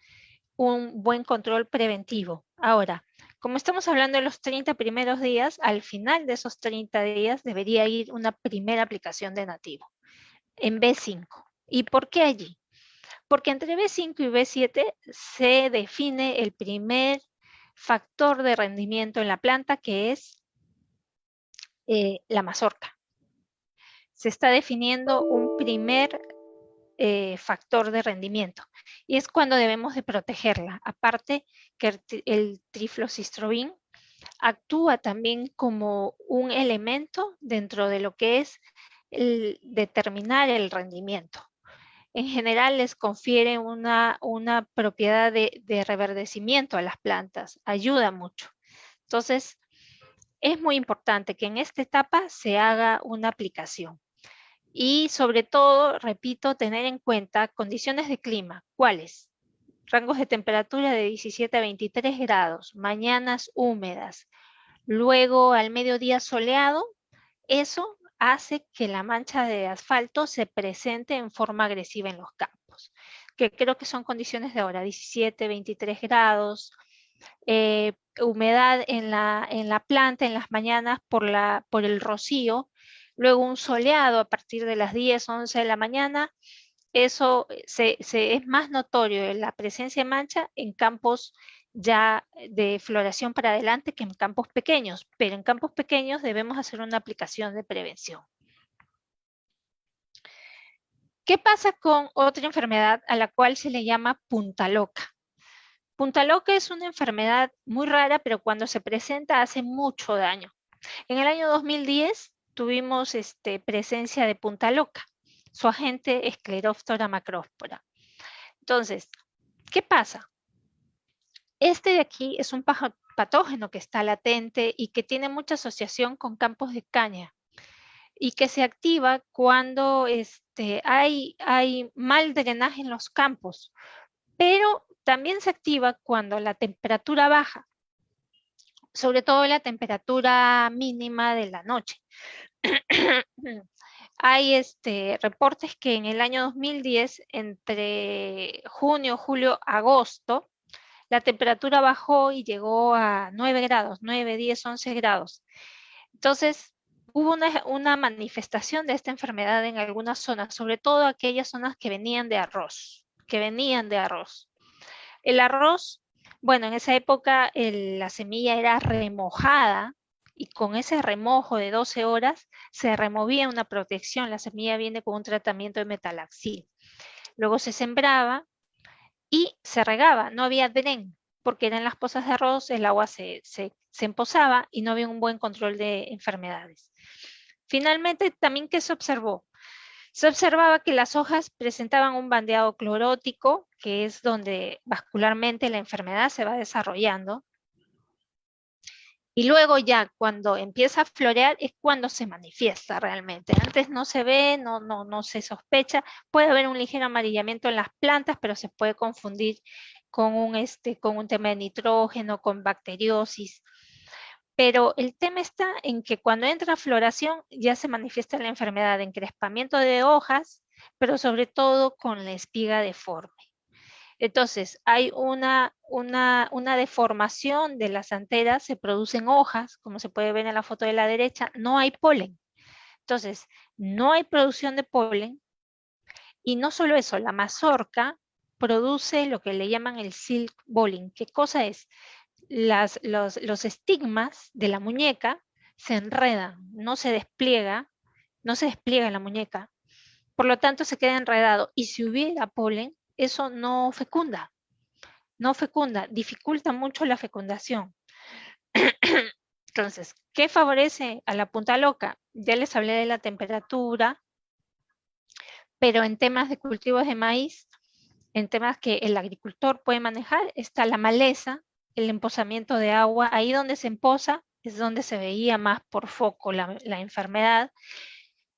un buen control preventivo. Ahora, como estamos hablando de los 30 primeros días, al final de esos 30 días debería ir una primera aplicación de nativo en B5. ¿Y por qué allí? Porque entre B5 y B7 se define el primer factor de rendimiento en la planta, que es la mazorca. Se está definiendo un primer factor de rendimiento y es cuando debemos de protegerla. Aparte que el trifloxystrobin actúa también como un elemento dentro de lo que es el determinar el rendimiento. En general les confiere una propiedad de reverdecimiento a las plantas, ayuda mucho. Entonces, es muy importante que en esta etapa se haga una aplicación. Y sobre todo, repito, tener en cuenta condiciones de clima. ¿Cuáles? Rangos de temperatura de 17 a 23 grados, mañanas húmedas, luego al mediodía soleado. Eso hace que la mancha de asfalto se presente en forma agresiva en los campos, que creo que son condiciones de ahora, 17, 23 grados, humedad en la planta en las mañanas por el rocío, luego un soleado a partir de las 10, 11 de la mañana. Eso es más notorio en la presencia de mancha en campos ya de floración para adelante que en campos pequeños, pero en campos pequeños debemos hacer una aplicación de prevención. ¿Qué pasa con otra enfermedad a la cual se le llama punta loca? Punta loca es una enfermedad muy rara, pero cuando se presenta hace mucho daño. En el año 2010 tuvimos presencia de punta loca. su agente Scleroptera macróspora. Entonces, ¿qué pasa? Este de aquí es un patógeno que está latente y que tiene mucha asociación con campos de caña y que se activa cuando hay mal drenaje en los campos, pero también se activa cuando la temperatura baja, sobre todo la temperatura mínima de la noche. Hay reportes que en el año 2010, entre junio, julio, agosto, la temperatura bajó y llegó a 9 grados, 9, 10, 11 grados. Entonces, hubo una manifestación de esta enfermedad en algunas zonas, sobre todo aquellas zonas que venían de arroz, El arroz, bueno, en esa época la semilla era remojada y con ese remojo de 12 horas se removía una protección. La semilla viene con un tratamiento de metalaxil. Luego se sembraba y se regaba, no había dren, porque eran las pozas de arroz, el agua se empozaba y no había un buen control de enfermedades. Finalmente, también, ¿qué se observó? Se observaba que las hojas presentaban un bandeado clorótico, que es donde vascularmente la enfermedad se va desarrollando. Y luego ya cuando empieza a florear es cuando se manifiesta realmente. Antes no se ve, no se sospecha. Puede haber un ligero amarillamiento en las plantas, pero se puede confundir con un tema de nitrógeno, con bacteriosis. Pero el tema está en que cuando entra floración ya se manifiesta la enfermedad de encrespamiento de hojas, pero sobre todo con la espiga deforme. Entonces, hay una deformación de las anteras, se producen hojas, como se puede ver en la foto de la derecha, no hay polen. Entonces, no hay producción de polen, y no solo eso, la mazorca produce lo que le llaman el silk bolling. ¿Qué cosa es? Los estigmas de la muñeca se enredan, no se despliega la muñeca, por lo tanto se queda enredado, y si hubiera polen, eso no fecunda, dificulta mucho la fecundación. Entonces, ¿qué favorece a la punta loca? Ya les hablé de la temperatura, pero en temas de cultivos de maíz, en temas que el agricultor puede manejar, está la maleza, el empozamiento de agua. Ahí donde se empoza es donde se veía más por foco la enfermedad.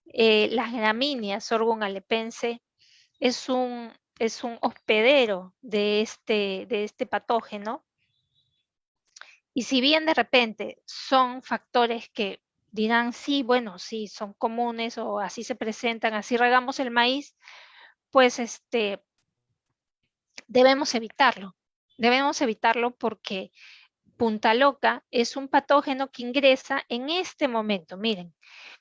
Las gramíneas, Sorghum alepense, es un hospedero de este patógeno. Y si bien de repente son factores que dirán, sí, bueno, sí, son comunes o así se presentan, así regamos el maíz, pues debemos evitarlo. Debemos evitarlo porque punta loca es un patógeno que ingresa en este momento. Miren,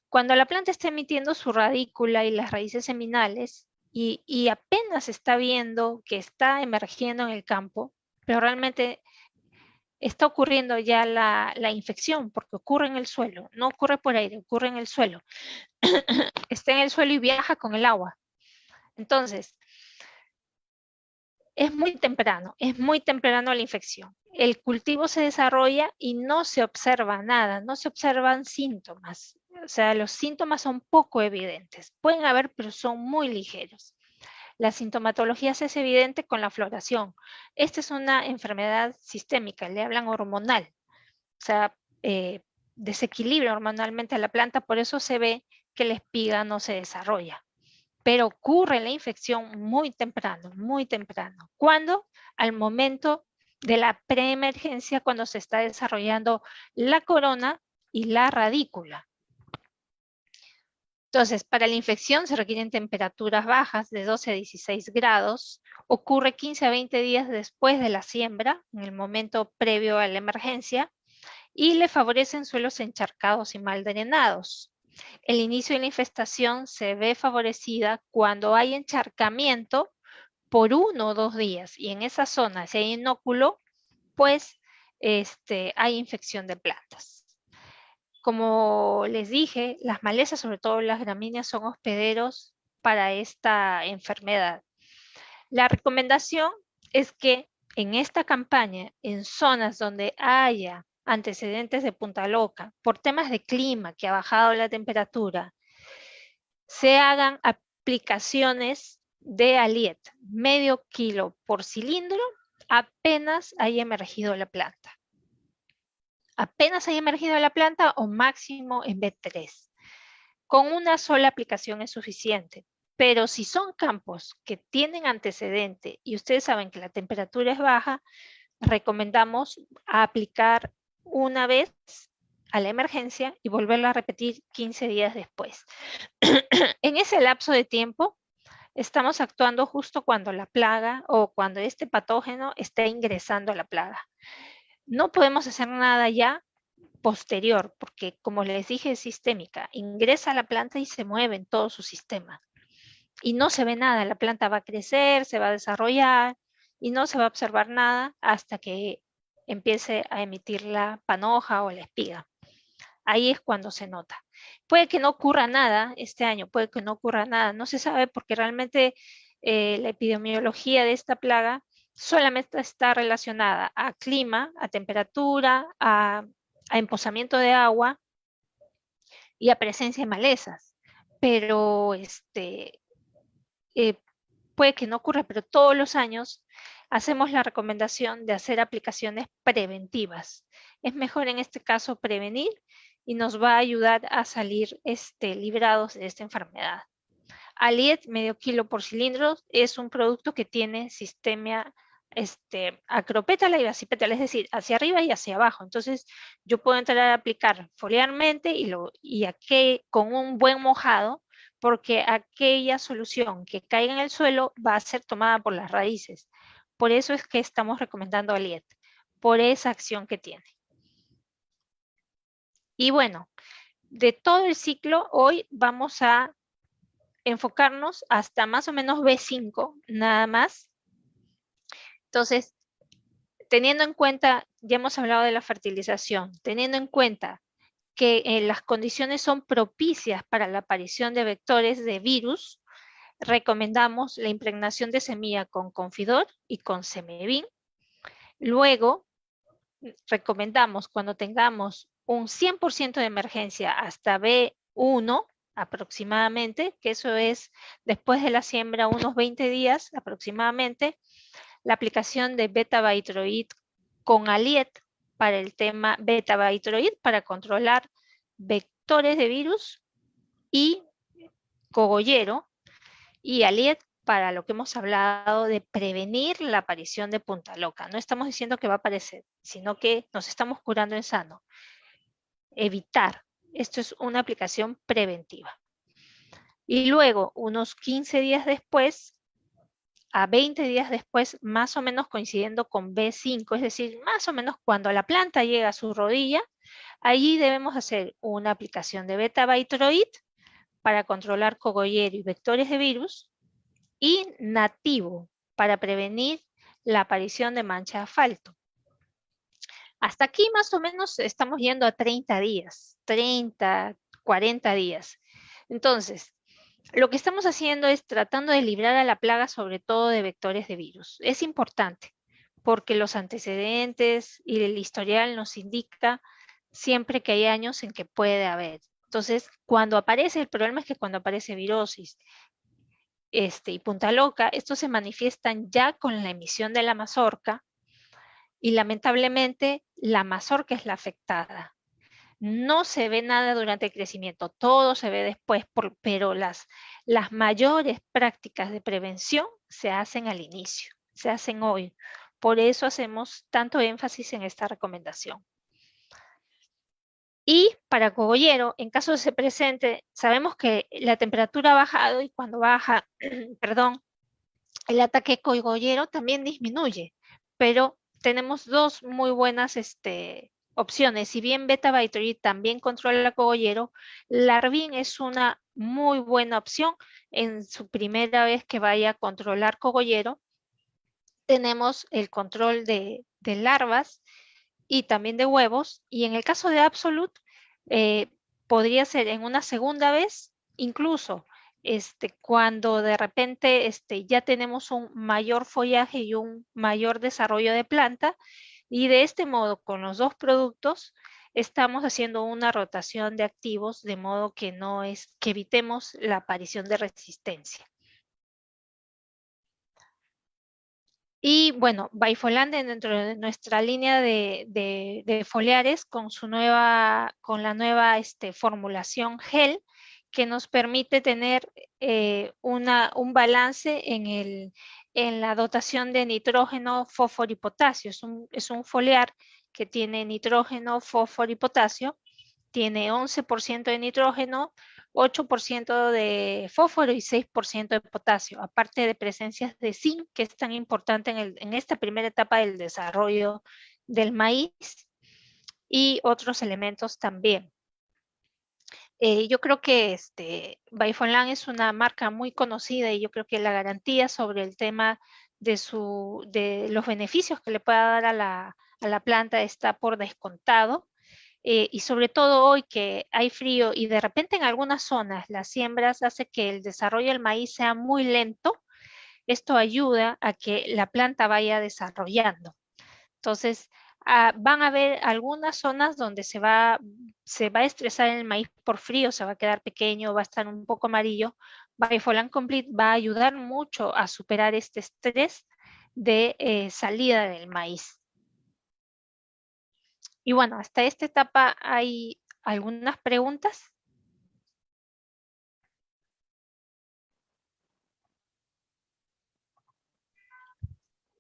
cuando la planta está emitiendo su radícula y las raíces seminales y apenas está viendo que está emergiendo en el campo, pero realmente está ocurriendo ya la infección, porque ocurre en el suelo, no ocurre por aire, ocurre en el suelo. Está en el suelo y viaja con el agua. Entonces, es muy temprano la infección. El cultivo se desarrolla y no se observa nada, no se observan síntomas. O sea, los síntomas son poco evidentes. Pueden haber, pero son muy ligeros. La sintomatología se hace evidente con la floración. Esta es una enfermedad sistémica, le hablan hormonal. O sea, desequilibra hormonalmente a la planta, por eso se ve que la espiga no se desarrolla. Pero ocurre la infección muy temprano, muy temprano. ¿Cuándo? Al momento de la preemergencia, cuando se está desarrollando la corona y la radícula. Entonces, para la infección se requieren temperaturas bajas de 12 a 16 grados. Ocurre 15 a 20 días después de la siembra, en el momento previo a la emergencia, y le favorecen suelos encharcados y mal drenados. El inicio de la infestación se ve favorecida cuando hay encharcamiento por 1 o 2 días, y en esa zona, si hay inóculo, pues hay infección de plantas. Como les dije, las malezas, sobre todo las gramíneas, son hospederos para esta enfermedad. La recomendación es que en esta campaña, en zonas donde haya antecedentes de punta loca, por temas de clima, que ha bajado la temperatura, se hagan aplicaciones de Aliet, medio kilo por cilindro, apenas haya emergido la planta. Apenas haya emergido la planta o máximo en B3. Con una sola aplicación es suficiente. Pero si son campos que tienen antecedente y ustedes saben que la temperatura es baja, recomendamos aplicar una vez a la emergencia y volverla a repetir 15 días después. En ese lapso de tiempo, estamos actuando justo cuando la plaga o cuando este patógeno está ingresando a la plaga. No podemos hacer nada ya posterior, porque como les dije, es sistémica. Ingresa a la planta y se mueve en todo su sistema. Y no se ve nada, la planta va a crecer, se va a desarrollar y no se va a observar nada hasta que empiece a emitir la panoja o la espiga. Ahí es cuando se nota. Puede que no ocurra nada este año, puede que no ocurra nada, no se sabe porque realmente la epidemiología de esta plaga solamente está relacionada a clima, a temperatura, a emposamiento de agua y a presencia de malezas. Pero puede que no ocurra, pero todos los años hacemos la recomendación de hacer aplicaciones preventivas. Es mejor en este caso prevenir y nos va a ayudar a salir librados de esta enfermedad. Aliet, medio kilo por cilindro, es un producto que tiene sistema acropétala y basipétala, es decir, hacia arriba y hacia abajo. Entonces, yo puedo entrar a aplicar foliarmente y aquí con un buen mojado, porque aquella solución que caiga en el suelo va a ser tomada por las raíces. Por eso es que estamos recomendando Aliet, por esa acción que tiene. Y bueno, de todo el ciclo, hoy vamos a enfocarnos hasta más o menos B5, nada más. Entonces, teniendo en cuenta, ya hemos hablado de la fertilización, teniendo en cuenta que las condiciones son propicias para la aparición de vectores de virus, recomendamos la impregnación de semilla con Confidor y con Semevin. Luego, recomendamos cuando tengamos un 100% de emergencia hasta B1 aproximadamente, que eso es después de la siembra unos 20 días aproximadamente, la aplicación de beta-vitroid con Aliet para el tema beta-vitroid para controlar vectores de virus y cogollero, y Aliet para lo que hemos hablado de prevenir la aparición de punta loca. No estamos diciendo que va a aparecer, sino que nos estamos curando en sano. Evitar. Esto es una aplicación preventiva. Y luego, unos 15 días después, a 20 días después, más o menos coincidiendo con B5, es decir, más o menos cuando la planta llega a su rodilla, allí debemos hacer una aplicación de beta-vitroid para controlar cogollero y vectores de virus, y nativo para prevenir la aparición de mancha de asfalto. Hasta aquí más o menos estamos yendo a 30 días, 30, 40 días. Entonces, lo que estamos haciendo es tratando de librar a la plaga sobre todo de vectores de virus. Es importante porque los antecedentes y el historial nos indica siempre que hay años en que puede haber. Entonces, cuando aparece, el problema es que cuando aparece virosis y punta loca, estos se manifiestan ya con la emisión de la mazorca y lamentablemente la mazorca es la afectada. No se ve nada durante el crecimiento, todo se ve después, pero las mayores prácticas de prevención se hacen al inicio, se hacen hoy. Por eso hacemos tanto énfasis en esta recomendación. Y para cogollero, en caso de se presente, sabemos que la temperatura ha bajado y cuando baja, perdón, el ataque cogollero también disminuye, pero tenemos dos muy buenas opciones. Si bien beta-vitroid también controla el cogollero, Larvin es una muy buena opción en su primera vez que vaya a controlar cogollero. Tenemos el control de larvas y también de huevos, y en el caso de Absolute, podría ser en una segunda vez, incluso cuando de repente ya tenemos un mayor follaje y un mayor desarrollo de planta, y de este modo, con los dos productos, estamos haciendo una rotación de activos de modo que que evitemos la aparición de resistencia. Y bueno, Baifolan dentro de nuestra línea de foliares con la nueva formulación gel que nos permite tener un balance en la dotación de nitrógeno, fósforo y potasio. Es un foliar que tiene nitrógeno, fósforo y potasio. Tiene 11% de nitrógeno, 8% de fósforo y 6% de potasio, aparte de presencias de zinc, que es tan importante en esta primera etapa del desarrollo del maíz, y otros elementos también. Yo creo que Baifolan es una marca muy conocida y yo creo que la garantía sobre el tema de los beneficios que le pueda dar a la planta está por descontado. Y sobre todo hoy que hay frío y de repente en algunas zonas las siembras hace que el desarrollo del maíz sea muy lento, esto ayuda a que la planta vaya desarrollando. Entonces, van a haber algunas zonas donde se va a estresar el maíz por frío, se va a quedar pequeño, va a estar un poco amarillo. Baifolan Complete va a ayudar mucho a superar este estrés de salida del maíz. Y bueno, hasta esta etapa hay algunas preguntas.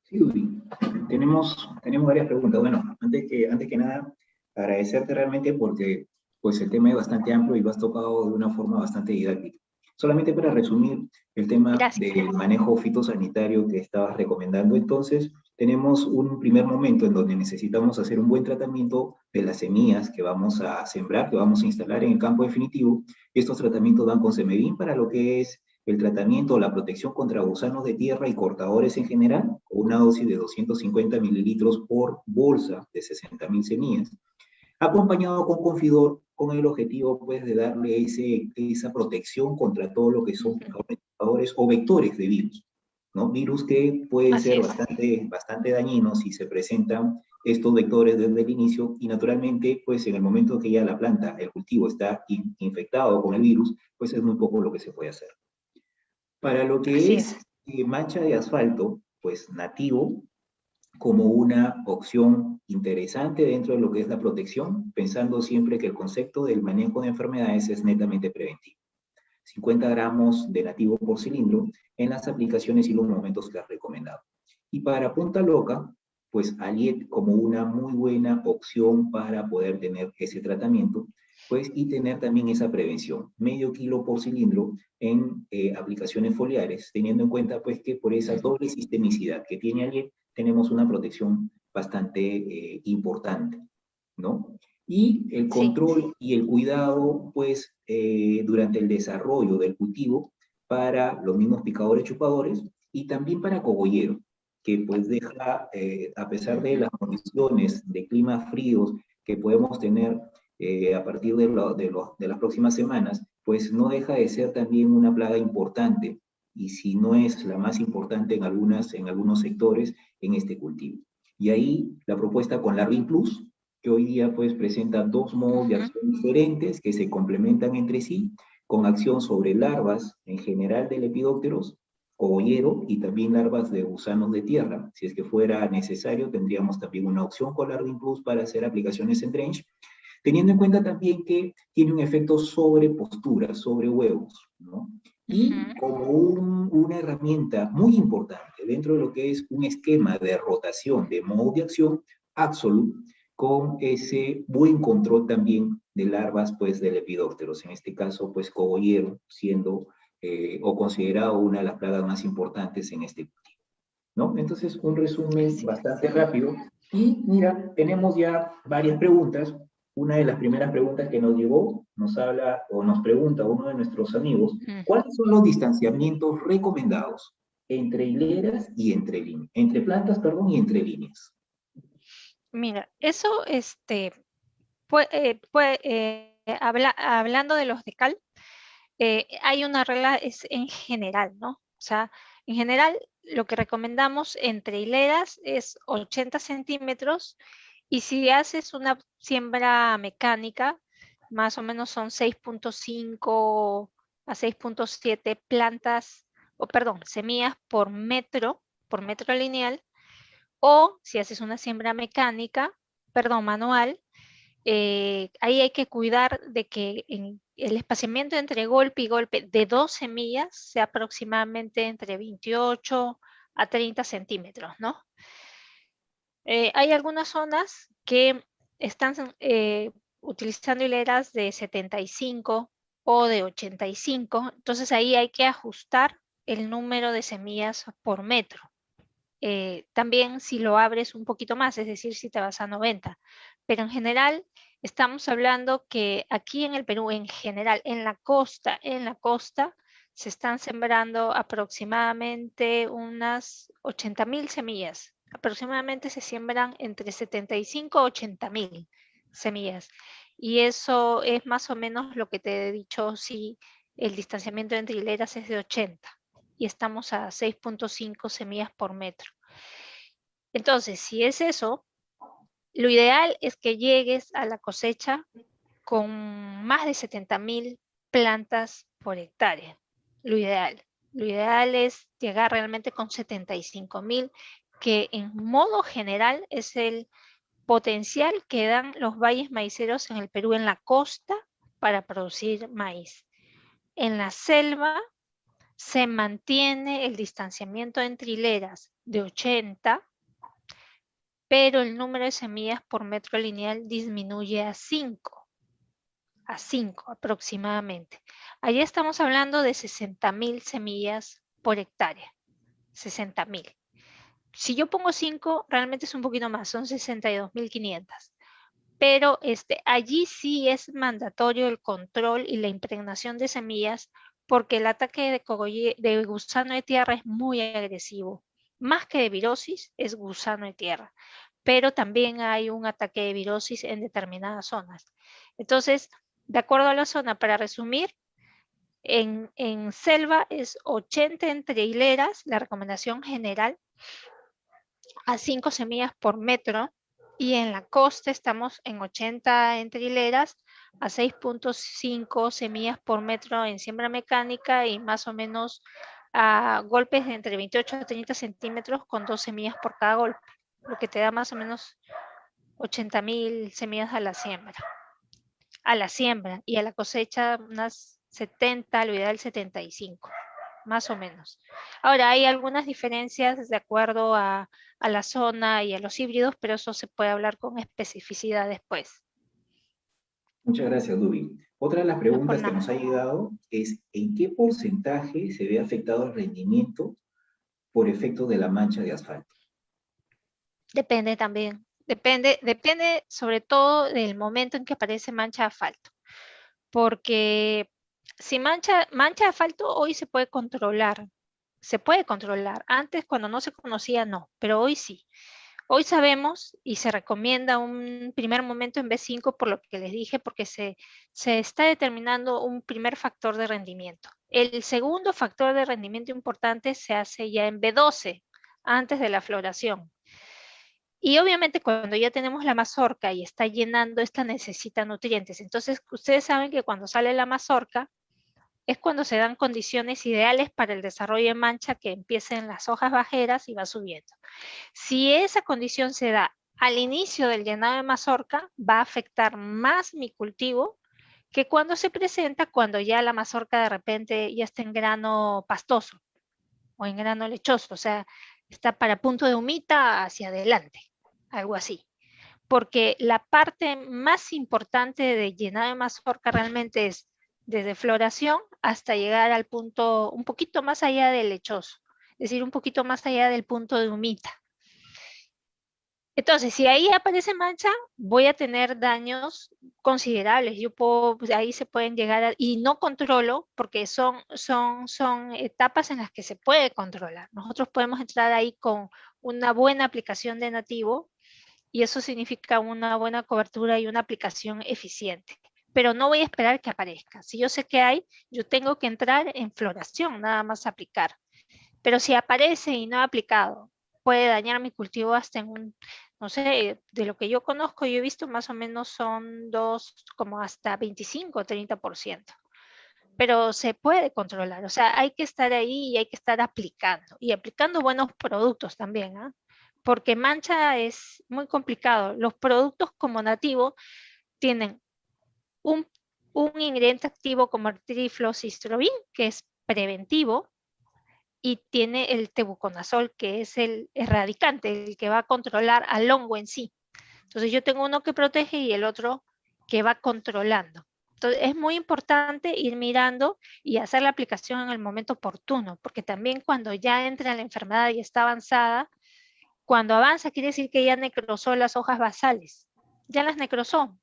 Sí, Udi. Tenemos varias preguntas. Bueno, antes que nada, agradecerte realmente porque pues el tema es bastante amplio y lo has tocado de una forma bastante didáctica. Solamente para resumir el tema del manejo fitosanitario que estabas recomendando, entonces tenemos un primer momento en donde necesitamos hacer un buen tratamiento de las semillas que vamos a sembrar, que vamos a instalar en el campo definitivo. Estos tratamientos van con Semevin para lo que es el tratamiento o la protección contra gusanos de tierra y cortadores en general, con una dosis de 250 mililitros por bolsa de 60.000 semillas, acompañado con Confidor, con el objetivo pues de darle esa protección contra todo lo que son portadores o vectores de virus, ¿no? Virus que pueden ser bastante dañinos si se presentan estos vectores desde el inicio y naturalmente pues en el momento que ya la planta, el cultivo está infectado con el virus, pues es muy poco lo que se puede hacer. Para lo que es mancha de asfalto, pues nativo, como una opción interesante dentro de lo que es la protección, pensando siempre que el concepto del manejo de enfermedades es netamente preventivo. 50 gramos de nativo por cilindro en las aplicaciones y los momentos que has recomendado. Y para punta loca, pues Aliet como una muy buena opción para poder tener ese tratamiento, pues, y tener también esa prevención, medio kilo por cilindro en aplicaciones foliares, teniendo en cuenta pues que por esa doble sistemicidad que tiene Aliet, tenemos una protección bastante importante, ¿no? Y el control y el cuidado, pues, durante el desarrollo del cultivo para los mismos picadores chupadores y también para cogollero, que pues deja, a pesar de las condiciones de climas fríos que podemos tener a partir de las próximas semanas, pues no deja de ser también una plaga importante, y si no es la más importante en algunos sectores, en este cultivo. Y ahí la propuesta con Larvin Plus, que hoy día pues presenta dos modos de acción diferentes que se complementan entre sí, con acción sobre larvas en general de lepidópteros, cogollero y también larvas de gusanos de tierra. Si es que fuera necesario, tendríamos también una opción con Larvin Plus para hacer aplicaciones en drench, teniendo en cuenta también que tiene un efecto sobre posturas, sobre huevos, ¿no? Y como una herramienta muy importante dentro de lo que es un esquema de rotación de modo de acción, Absolute, con ese buen control también de larvas pues de lepidópteros, en este caso pues cogollero siendo o considerado una de las plagas más importantes en este cultivo, ¿no? Entonces un resumen bastante rápido y mira, tenemos ya varias preguntas. Una de las primeras preguntas que nos llegó nos habla o nos pregunta uno de nuestros amigos, ¿cuáles son los distanciamientos recomendados entre hileras y entre plantas, perdón, y entre líneas? Mira, eso, hablando de los de cal, hay una regla, es en general, ¿no? O sea, en general, lo que recomendamos entre hileras es 80 centímetros Y si haces una siembra mecánica, más o menos son 6.5 a 6.7 plantas, o perdón, semillas por metro lineal. O si haces una siembra mecánica, perdón, manual, ahí hay que cuidar de que el espaciamiento entre golpe y golpe de 2 semillas sea aproximadamente entre 28 a 30 centímetros, ¿no? Hay algunas zonas que están utilizando hileras de 75 o de 85, entonces ahí hay que ajustar el número de semillas por metro. También si lo abres un poquito más, es decir, si te vas a 90. Pero en general estamos hablando que aquí en el Perú, en general, en la costa, se están sembrando aproximadamente unas 80.000 semillas. Aproximadamente se siembran entre 75 a 80.000 semillas. Y eso es más o menos lo que te he dicho si el distanciamiento entre hileras es de 80 y estamos a 6.5 semillas por metro. Entonces, si es eso, lo ideal es que llegues a la cosecha con más de 70.000 plantas por hectárea. Lo ideal es llegar realmente con 75.000, que en modo general es el potencial que dan los valles maiceros en el Perú, en la costa, para producir maíz. En la selva se mantiene el distanciamiento entre hileras de 80, pero el número de semillas por metro lineal disminuye a 5 aproximadamente. Allí estamos hablando de 60.000 semillas por hectárea, 60.000. Si yo pongo 5, realmente es un poquito más, son 62.500. Pero allí sí es mandatorio el control y la impregnación de semillas, porque el ataque de gusano de tierra es muy agresivo. Más que de virosis, es gusano de tierra. Pero también hay un ataque de virosis en determinadas zonas. Entonces, de acuerdo a la zona, para resumir, en selva es 80 entre hileras, la recomendación general, a 5 semillas por metro, y en la costa estamos en 80 entre hileras a 6.5 semillas por metro en siembra mecánica y más o menos a golpes de entre 28 a 30 centímetros con 2 semillas por cada golpe, lo que te da más o menos 80.000 semillas a la siembra. Y a la cosecha unas 70, lo ideal 75, más o menos. Ahora, hay algunas diferencias de acuerdo a la zona y a los híbridos, pero eso se puede hablar con especificidad después. Muchas gracias, Dubi. Otra de las preguntas que nos ha llegado es, ¿en qué porcentaje se ve afectado el rendimiento por efecto de la mancha de asfalto? Depende también. Depende sobre todo del momento en que aparece mancha de asfalto. Porque si mancha de asfalto hoy se puede controlar. Se puede controlar. Antes, cuando no se conocía, no. Pero hoy sí. Hoy sabemos y se recomienda un primer momento en B5 por lo que les dije, porque se está determinando un primer factor de rendimiento. El segundo factor de rendimiento importante se hace ya en B12, antes de la floración. Y obviamente cuando ya tenemos la mazorca y está llenando, esta necesita nutrientes. Entonces, ustedes saben que cuando sale la mazorca es cuando se dan condiciones ideales para el desarrollo de mancha, que empiecen las hojas bajeras y va subiendo. Si esa condición se da al inicio del llenado de mazorca, va a afectar más mi cultivo que cuando se presenta, cuando ya la mazorca de repente ya está en grano pastoso o en grano lechoso, o sea, está para punto de humita hacia adelante, algo así. Porque la parte más importante de llenado de mazorca realmente es desde floración hasta llegar al punto un poquito más allá del lechoso, es decir, un poquito más allá del punto de humita. Entonces, si ahí aparece mancha, voy a tener daños considerables. Pues, ahí se pueden llegar y no controlo, porque son etapas en las que se puede controlar. Nosotros podemos entrar ahí con una buena aplicación de nativo, y eso significa una buena cobertura y una aplicación eficiente. Pero no voy a esperar que aparezca. Si yo sé que hay, yo tengo que entrar en floración, nada más aplicar. Pero si aparece y no he aplicado, puede dañar mi cultivo hasta en un No sé, de lo que yo conozco, yo he visto más o menos son como hasta 25 o 30%. Pero se puede controlar, o sea, hay que estar ahí y hay que estar aplicando, y aplicando buenos productos también, ¿ah? Porque mancha es muy complicado. Los productos como nativo tienen un, un ingrediente activo como el trifluoxestrobin, que es preventivo, y tiene el tebuconazol, que es el erradicante, el que va a controlar al hongo en sí. Entonces yo tengo uno que protege y el otro que va controlando. Entonces es muy importante ir mirando y hacer la aplicación en el momento oportuno, porque también cuando ya entra la enfermedad y está avanzada, cuando avanza quiere decir que ya necrosó las hojas basales, ya las necrosó.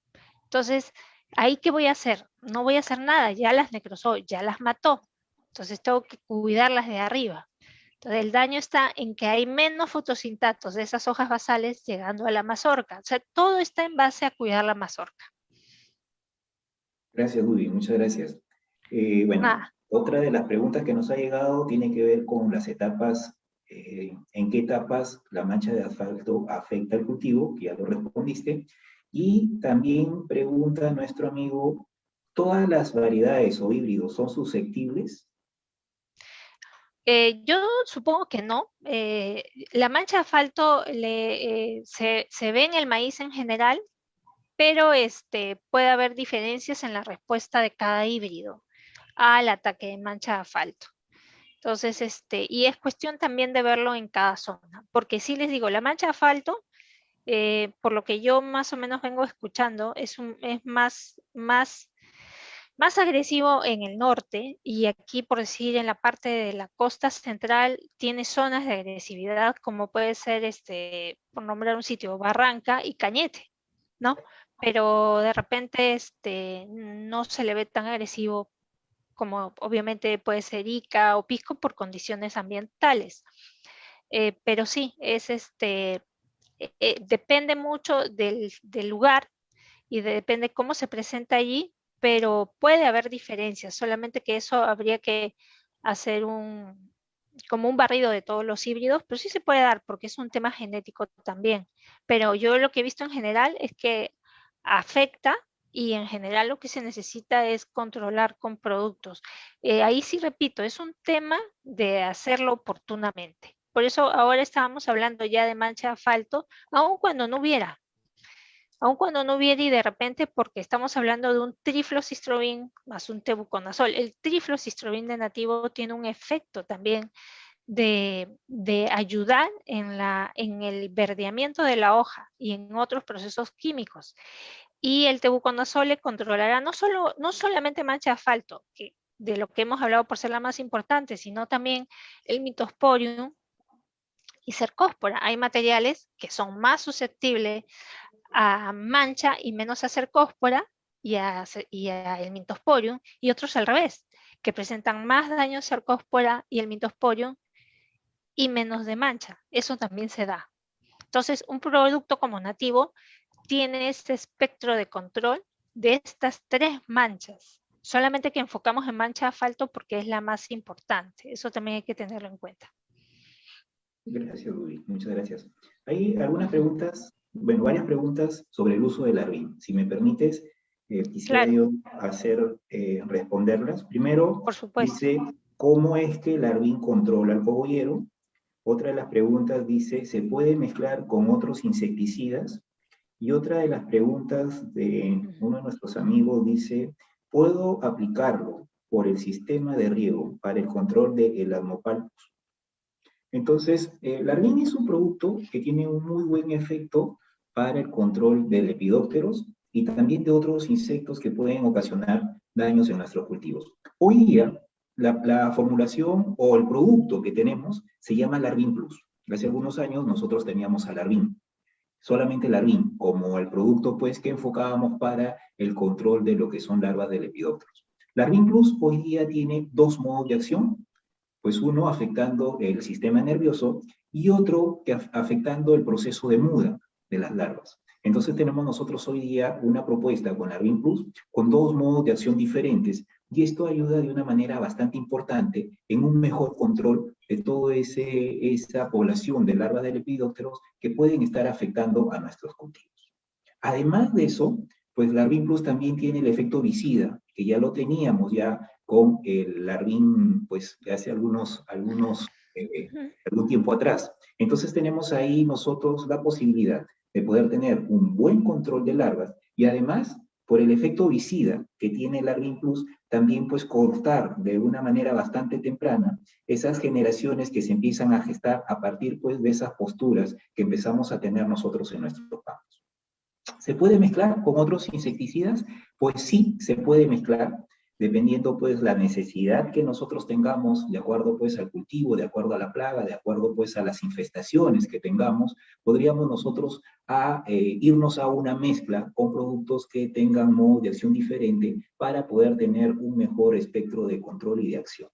Entonces, ¿ahí qué voy a hacer? No voy a hacer nada, ya las necrosó, ya las mató. Entonces tengo que cuidarlas de arriba. Entonces el daño está en que hay menos fotosintatos de esas hojas basales llegando a la mazorca. O sea, todo está en base a cuidar la mazorca. Gracias, Dudy, muchas gracias. Bueno, Nada. otra de las preguntas que nos ha llegado tiene que ver con las etapas, en qué etapas la mancha de asfalto afecta al cultivo, que ya lo respondiste, y también pregunta nuestro amigo, ¿todas las variedades o híbridos son susceptibles? Yo supongo que no. La mancha de asfalto se ve en el maíz en general, pero puede haber diferencias en la respuesta de cada híbrido al ataque de mancha de asfalto. Entonces, y es cuestión también de verlo en cada zona, porque sí les digo, la mancha de asfalto, por lo que yo más o menos vengo escuchando, es más agresivo en el norte, y aquí, por decir, en la parte de la costa central, tiene zonas de agresividad, como puede ser, por nombrar un sitio, Barranca y Cañete, ¿no? Pero de repente no se le ve tan agresivo como obviamente puede ser Ica o Pisco por condiciones ambientales. Pero sí, depende mucho del lugar y depende cómo se presenta allí, pero puede haber diferencias, solamente que eso habría que hacer como un barrido de todos los híbridos, pero sí se puede dar porque es un tema genético también. Pero yo lo que he visto en general es que afecta, y en general lo que se necesita es controlar con productos. Ahí sí repito, es un tema de hacerlo oportunamente. Por eso ahora estábamos hablando ya de mancha de asfalto, aun cuando no hubiera. Aun cuando no hubiera, y de repente, porque estamos hablando de un trifluoxestrobin más un tebuconazol. El trifluoxestrobin de nativo tiene un efecto también de ayudar en el verdeamiento de la hoja y en otros procesos químicos. Y el tebuconazol le controlará no solamente mancha de asfalto, que de lo que hemos hablado por ser la más importante, sino también el Mythosporium y Cercospora. Hay materiales que son más susceptibles a mancha y menos a Cercospora y a el Mythosporium, y otros al revés, que presentan más daño a Cercospora y el Mythosporium y menos de mancha. Eso también se da. Entonces, un producto como nativo tiene este espectro de control de estas tres manchas. Solamente que enfocamos en mancha de asfalto porque es la más importante. Eso también hay que tenerlo en cuenta. Gracias, Rudy, muchas gracias. Hay algunas preguntas, bueno, varias preguntas sobre el uso del Arvin. Si me permites, quisiera Claro, yo responderlas. Primero, por supuesto. dice, ¿cómo es que el Arvin controla al cogollero? Otra de las preguntas dice, ¿se puede mezclar con otros insecticidas? Y otra de las preguntas de uno de nuestros amigos dice, ¿puedo aplicarlo por el sistema de riego para el control del Asmopalpus? Entonces, el Arvin es un producto que tiene un muy buen efecto para el control de lepidópteros y también de otros insectos que pueden ocasionar daños en nuestros cultivos. Hoy día, la formulación o el producto que tenemos se llama Larvin Plus. Hace algunos años nosotros teníamos al Larvin, solamente Larvin, como el producto pues que enfocábamos para el control de lo que son larvas de lepidópteros. Larvin Plus hoy día tiene dos modos de acción, pues uno afectando el sistema nervioso y otro que afectando el proceso de muda de las larvas. Entonces tenemos nosotros hoy día una propuesta con Larvin Plus con dos modos de acción diferentes, y esto ayuda de una manera bastante importante en un mejor control de toda esa población de larvas de lepidópteros que pueden estar afectando a nuestros cultivos. Además de eso, pues Larvin Plus también tiene el efecto vicida, que ya lo teníamos ya con el Larvin, pues de hace algún tiempo atrás. Entonces tenemos ahí nosotros la posibilidad de poder tener un buen control de larvas y además, por el efecto vicida que tiene el Larvin Plus, también pues cortar de una manera bastante temprana esas generaciones que se empiezan a gestar a partir pues de esas posturas que empezamos a tener nosotros en nuestros campos. ¿Se puede mezclar con otros insecticidas? Pues sí, se puede mezclar, dependiendo pues la necesidad que nosotros tengamos, de acuerdo pues al cultivo, de acuerdo a la plaga, de acuerdo pues a las infestaciones que tengamos, podríamos nosotros irnos a una mezcla con productos que tengan modo de acción diferente para poder tener un mejor espectro de control y de acción,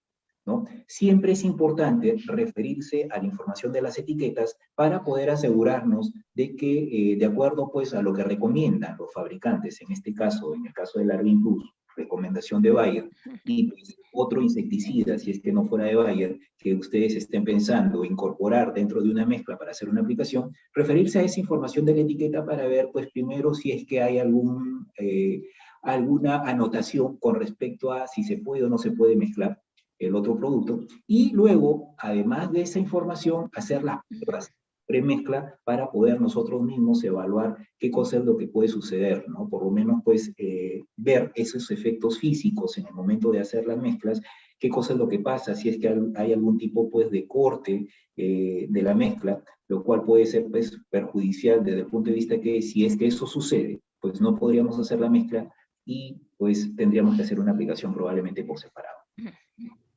¿no? Siempre es importante referirse a la información de las etiquetas para poder asegurarnos de que, de acuerdo pues a lo que recomiendan los fabricantes, en este caso, en el caso del Larvin Plus, recomendación de Bayer, y pues, otro insecticida, si es que no fuera de Bayer, que ustedes estén pensando incorporar dentro de una mezcla para hacer una aplicación, referirse a esa información de la etiqueta para ver, pues primero, si es que hay alguna anotación con respecto a si se puede o no se puede mezclar el otro producto, y luego, además de esa información, hacer las pruebas premezcla para poder nosotros mismos evaluar qué cosa es lo que puede suceder, ¿no? Por lo menos, pues, ver esos efectos físicos en el momento de hacer las mezclas, qué cosa es lo que pasa, si es que hay algún tipo, pues, de corte de la mezcla, lo cual puede ser, pues, perjudicial desde el punto de vista que si es que eso sucede, pues no podríamos hacer la mezcla y, pues, tendríamos que hacer una aplicación probablemente por separado.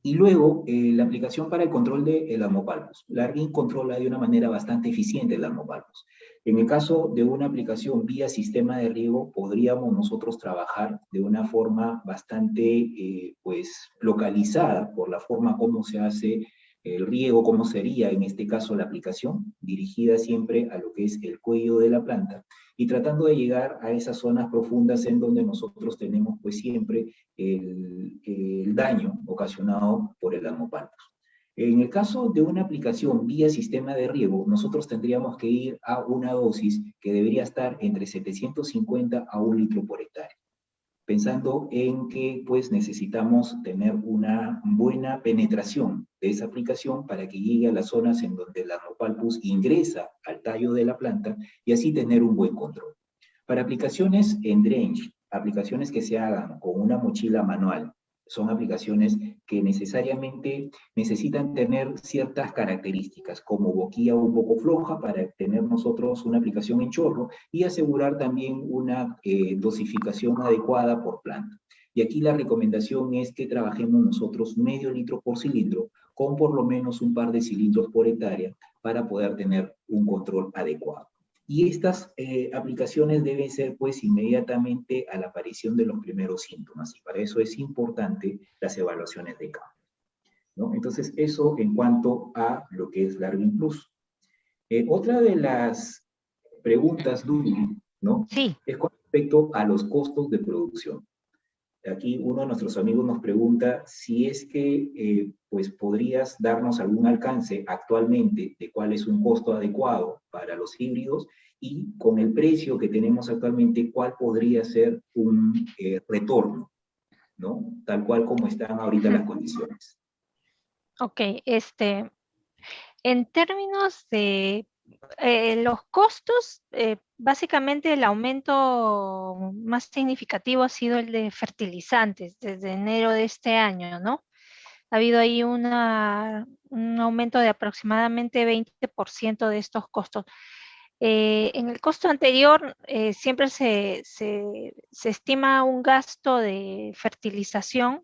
Y luego, la aplicación para el control del Amopalpus. Larvin controla de una manera bastante eficiente el Amopalpus. En el caso de una aplicación vía sistema de riego, podríamos nosotros trabajar de una forma bastante pues, localizada por la forma como se hace el riego, cómo sería en este caso la aplicación, dirigida siempre a lo que es el cuello de la planta y tratando de llegar a esas zonas profundas en donde nosotros tenemos pues siempre el daño ocasionado por el Amopalpus. En el caso de una aplicación vía sistema de riego, nosotros tendríamos que ir a una dosis que debería estar entre 750 a 1 litro por hectárea, pensando en que pues necesitamos tener una buena penetración de esa aplicación para que llegue a las zonas en donde el Amopalpus ingresa al tallo de la planta y así tener un buen control. Para aplicaciones en drench, aplicaciones que se hagan con una mochila manual, son aplicaciones que necesariamente necesitan tener ciertas características, como boquilla un poco floja para tener nosotros una aplicación en chorro y asegurar también una dosificación adecuada por planta. Y aquí la recomendación es que trabajemos nosotros medio litro por cilindro, con por lo menos un par de cilindros por hectárea para poder tener un control adecuado. Y estas aplicaciones deben ser pues inmediatamente a la aparición de los primeros síntomas y para eso es importante las evaluaciones de campo, ¿no? Entonces eso en cuanto a lo que es Larvin Plus. Otra de las preguntas, Dulce, ¿no? Sí. Es con respecto a los costos de producción. Aquí uno de nuestros amigos nos pregunta si es que pues podrías darnos algún alcance actualmente de cuál es un costo adecuado para los híbridos y con el precio que tenemos actualmente, cuál podría ser un retorno, ¿no? Tal cual como están ahorita las condiciones. Ok, en términos de los costos, básicamente el aumento más significativo ha sido el de fertilizantes desde enero de este año, ¿no? Ha habido ahí un aumento de aproximadamente 20% de estos costos. En el costo anterior siempre se estima un gasto de fertilización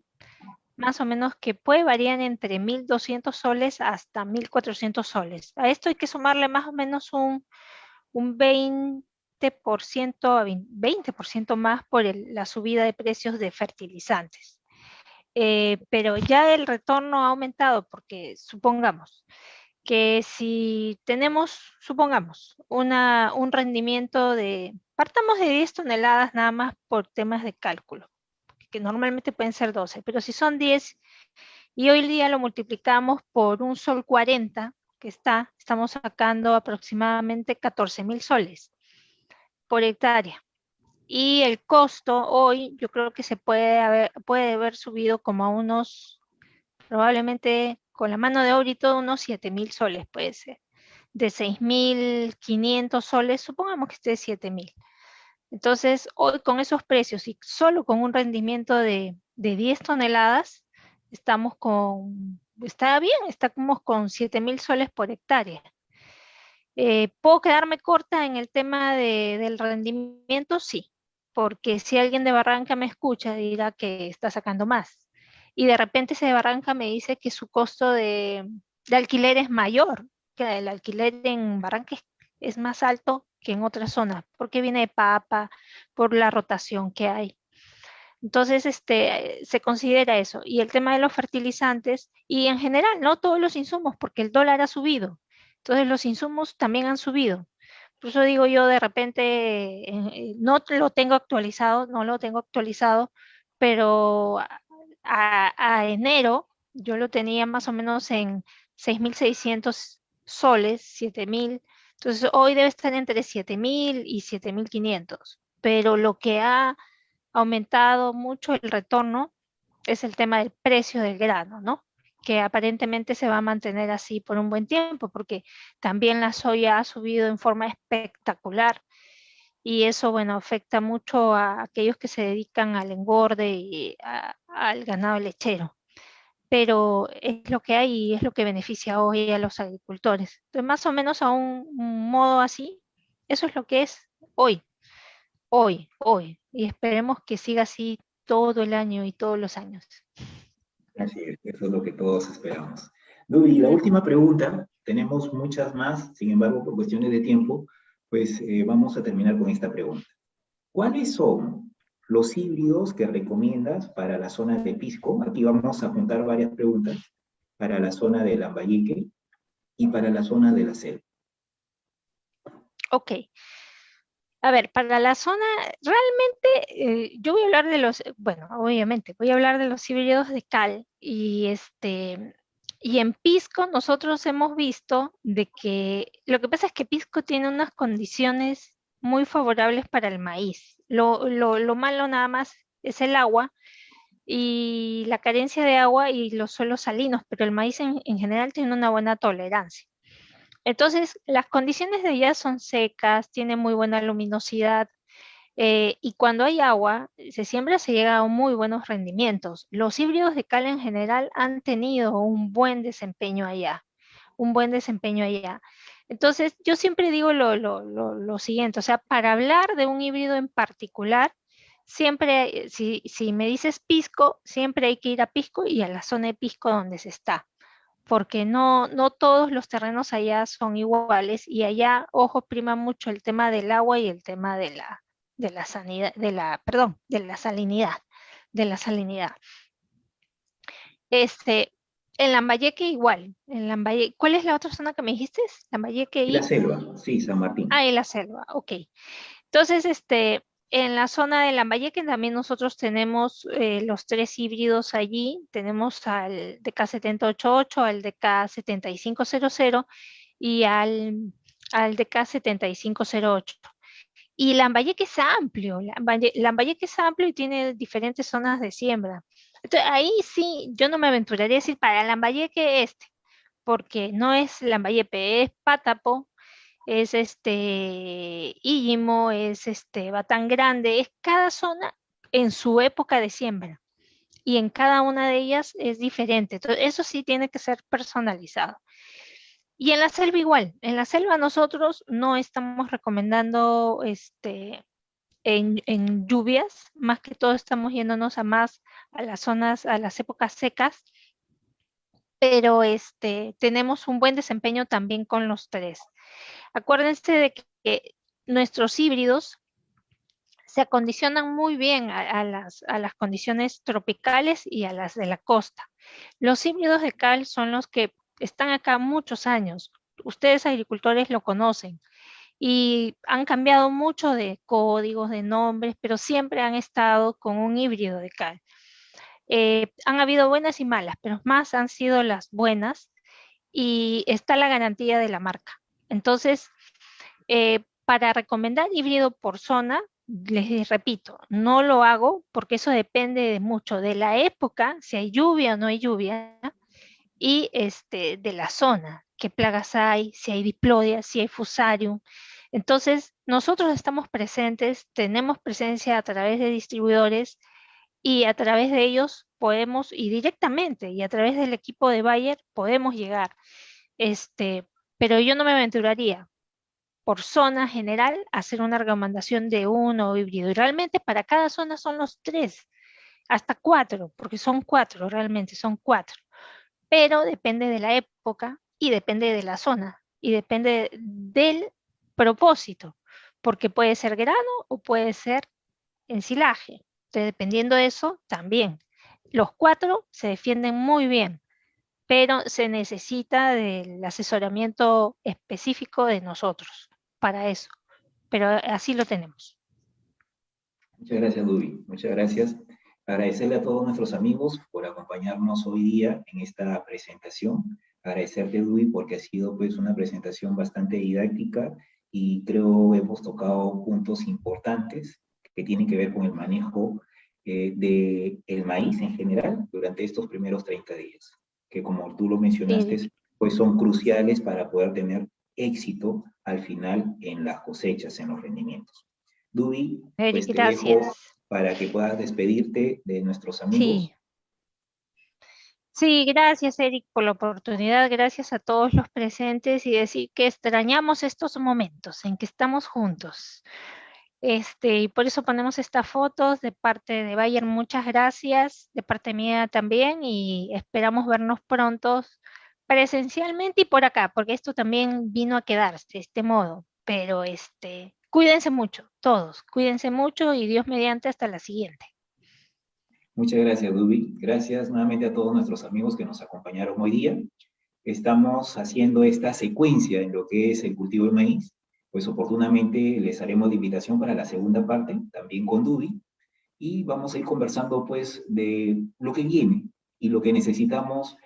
más o menos que puede variar entre 1.200 soles hasta 1.400 soles. A esto hay que sumarle más o menos un 20% a 20% más por la subida de precios de fertilizantes. Pero ya el retorno ha aumentado porque supongamos que si tenemos, supongamos, un rendimiento partamos de 10 toneladas nada más por temas de cálculo, que normalmente pueden ser 12, pero si son 10 y hoy día lo multiplicamos por un sol 40 que estamos sacando aproximadamente 14.000 soles por hectárea. Y el costo hoy yo creo que puede haber subido como a unos, probablemente con la mano de obra y todo, unos 7.000 soles puede ser. De 6.500 soles, supongamos que esté de 7.000. Entonces, hoy con esos precios y solo con un rendimiento de 10 toneladas, está bien, estamos con 7.000 soles por hectárea. ¿Puedo quedarme corta en el tema del rendimiento? Sí, porque si alguien de Barranca me escucha, dirá que está sacando más. Y de repente ese de Barranca me dice que su costo de alquiler es mayor, que el alquiler en Barranca es más alto que en otras zonas, porque viene de Papa, por la rotación que hay. Entonces, se considera eso. Y el tema de los fertilizantes, y en general, no todos los insumos, porque el dólar ha subido. Entonces, los insumos también han subido. Por eso digo yo, de repente, no lo tengo actualizado, no lo tengo actualizado, pero a enero yo lo tenía más o menos en 6.600 soles, 7.000. Entonces, hoy debe estar entre 7.000 y 7.500. Pero lo que ha aumentado mucho el retorno es el tema del precio del grano, ¿no? Que aparentemente se va a mantener así por un buen tiempo, porque también la soya ha subido en forma espectacular y eso, bueno, afecta mucho a aquellos que se dedican al engorde y al ganado lechero. Pero es lo que hay y es lo que beneficia hoy a los agricultores. Entonces, más o menos a un modo así, eso es lo que es hoy. Hoy. Y esperemos que siga así todo el año y todos los años. Así es, eso es lo que todos esperamos. Dudy, la última pregunta, tenemos muchas más, sin embargo, por cuestiones de tiempo, pues vamos a terminar con esta pregunta. ¿Cuáles son los híbridos que recomiendas para la zona de Pisco? Aquí vamos a juntar varias preguntas para la zona de Lambayeque y para la zona de la selva. Ok. A ver, para la zona, realmente yo voy a hablar bueno, obviamente, voy a hablar de los híbridos de cal y en Pisco nosotros hemos visto de que lo que pasa es que Pisco tiene unas condiciones muy favorables para el maíz. Lo malo nada más es el agua y la carencia de agua y los suelos salinos, pero el maíz en general tiene una buena tolerancia. Entonces, las condiciones de allá son secas, tiene muy buena luminosidad y cuando hay agua, se siembra, se llega a muy buenos rendimientos. Los híbridos de cal en general han tenido un buen desempeño allá, un buen desempeño allá. Entonces, yo siempre digo lo siguiente, o sea, para hablar de un híbrido en particular, siempre, si me dices Pisco, siempre hay que ir a Pisco y a la zona de Pisco donde se está porque no todos los terrenos allá son iguales y allá, ojo, prima mucho el tema del agua y el tema de la sanidad, perdón, de la salinidad. En Lambayeque igual, ¿cuál es la otra zona que me dijiste? Lambayeque Y la selva, sí, San Martín. y la selva, ok. Entonces, en la zona de Lambayeque también nosotros tenemos los 3 híbridos allí. Tenemos al DK788, al DK7500 y al DK7508. Y Lambayeque es amplio, Lambayeque es amplio y tiene diferentes zonas de siembra. Entonces, ahí sí, yo no me aventuraría a decir para Lambayeque porque no es Lambayeque, es Pátapo, es Íllimo, es Batán Grande, es cada zona en su época de siembra y en cada una de ellas es diferente. Entonces, eso sí tiene que ser personalizado. Y en la selva igual, en la selva nosotros no estamos recomendando en lluvias, más que todo estamos yéndonos a las zonas, a las épocas secas, pero tenemos un buen desempeño también con los 3. Acuérdense de que nuestros híbridos se acondicionan muy bien a las condiciones tropicales y a las de la costa. Los híbridos de cal son los que están acá muchos años. Ustedes agricultores lo conocen y han cambiado mucho de códigos, de nombres, pero siempre han estado con un híbrido de cal. Han habido buenas y malas, pero más han sido las buenas y está la garantía de la marca. Entonces, para recomendar híbrido por zona, les repito, no lo hago porque eso depende mucho de la época, si hay lluvia o no hay lluvia, y de la zona, qué plagas hay, si hay diplodia, si hay fusarium. Entonces, nosotros estamos presentes, tenemos presencia a través de distribuidores y a través de ellos podemos, y directamente, y a través del equipo de Bayer podemos llegar. Pero yo no me aventuraría por zona general a hacer una recomendación de uno híbrido. Y realmente para cada zona son los 3, hasta 4, porque son 4, realmente son 4. Pero depende de la época y depende de la zona y depende del propósito, porque puede ser grano o puede ser ensilaje. Entonces, dependiendo de eso, también. Los 4 se defienden muy bien, pero se necesita del asesoramiento específico de nosotros para eso. Pero así lo tenemos. Muchas gracias, Dubi. Muchas gracias. Agradecerle a todos nuestros amigos por acompañarnos hoy día en esta presentación. Agradecerte, Dubi, porque ha sido pues una presentación bastante didáctica y creo hemos tocado puntos importantes que tienen que ver con el manejo del maíz en general durante estos primeros 30 días, que como tú lo mencionaste, pues son cruciales para poder tener éxito al final en las cosechas, en los rendimientos. Dubi, pues te dejo para que puedas despedirte de nuestros amigos. Sí, gracias Eric por la oportunidad, gracias a todos los presentes y decir que extrañamos estos momentos en que estamos juntos. Y por eso ponemos estas fotos de parte de Bayer, muchas gracias, de parte mía también y esperamos vernos pronto presencialmente y por acá, porque esto también vino a quedarse de este modo, pero cuídense mucho, todos, cuídense mucho y Dios mediante hasta la siguiente. Muchas gracias, Dubi. Gracias nuevamente a todos nuestros amigos que nos acompañaron hoy día. Estamos haciendo esta secuencia en lo que es el cultivo del maíz, pues oportunamente les haremos la invitación para la segunda parte, también con Dubi, y vamos a ir conversando pues de lo que viene y lo que necesitamos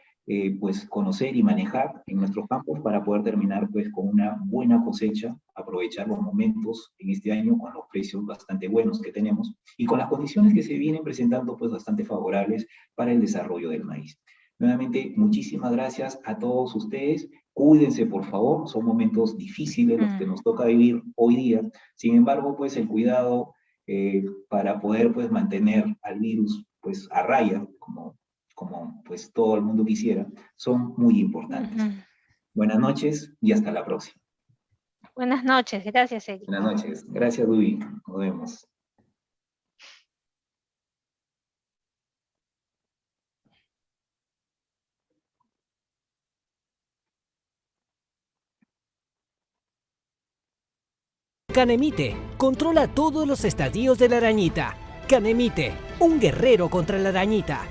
pues conocer y manejar en nuestros campos para poder terminar pues con una buena cosecha, aprovechar los momentos en este año con los precios bastante buenos que tenemos y con las condiciones que se vienen presentando pues bastante favorables para el desarrollo del maíz. Nuevamente, muchísimas gracias a todos ustedes. Cuídense, por favor. Son momentos difíciles los que nos toca vivir hoy día. Sin embargo, pues el cuidado para poder pues mantener al virus pues a raya, como pues todo el mundo quisiera, son muy importantes. Buenas noches y hasta la próxima. Buenas noches, gracias Eric. Buenas noches, gracias Dubi, nos vemos. Canemite, controla todos los estadios de la arañita. Canemite, un guerrero contra la arañita.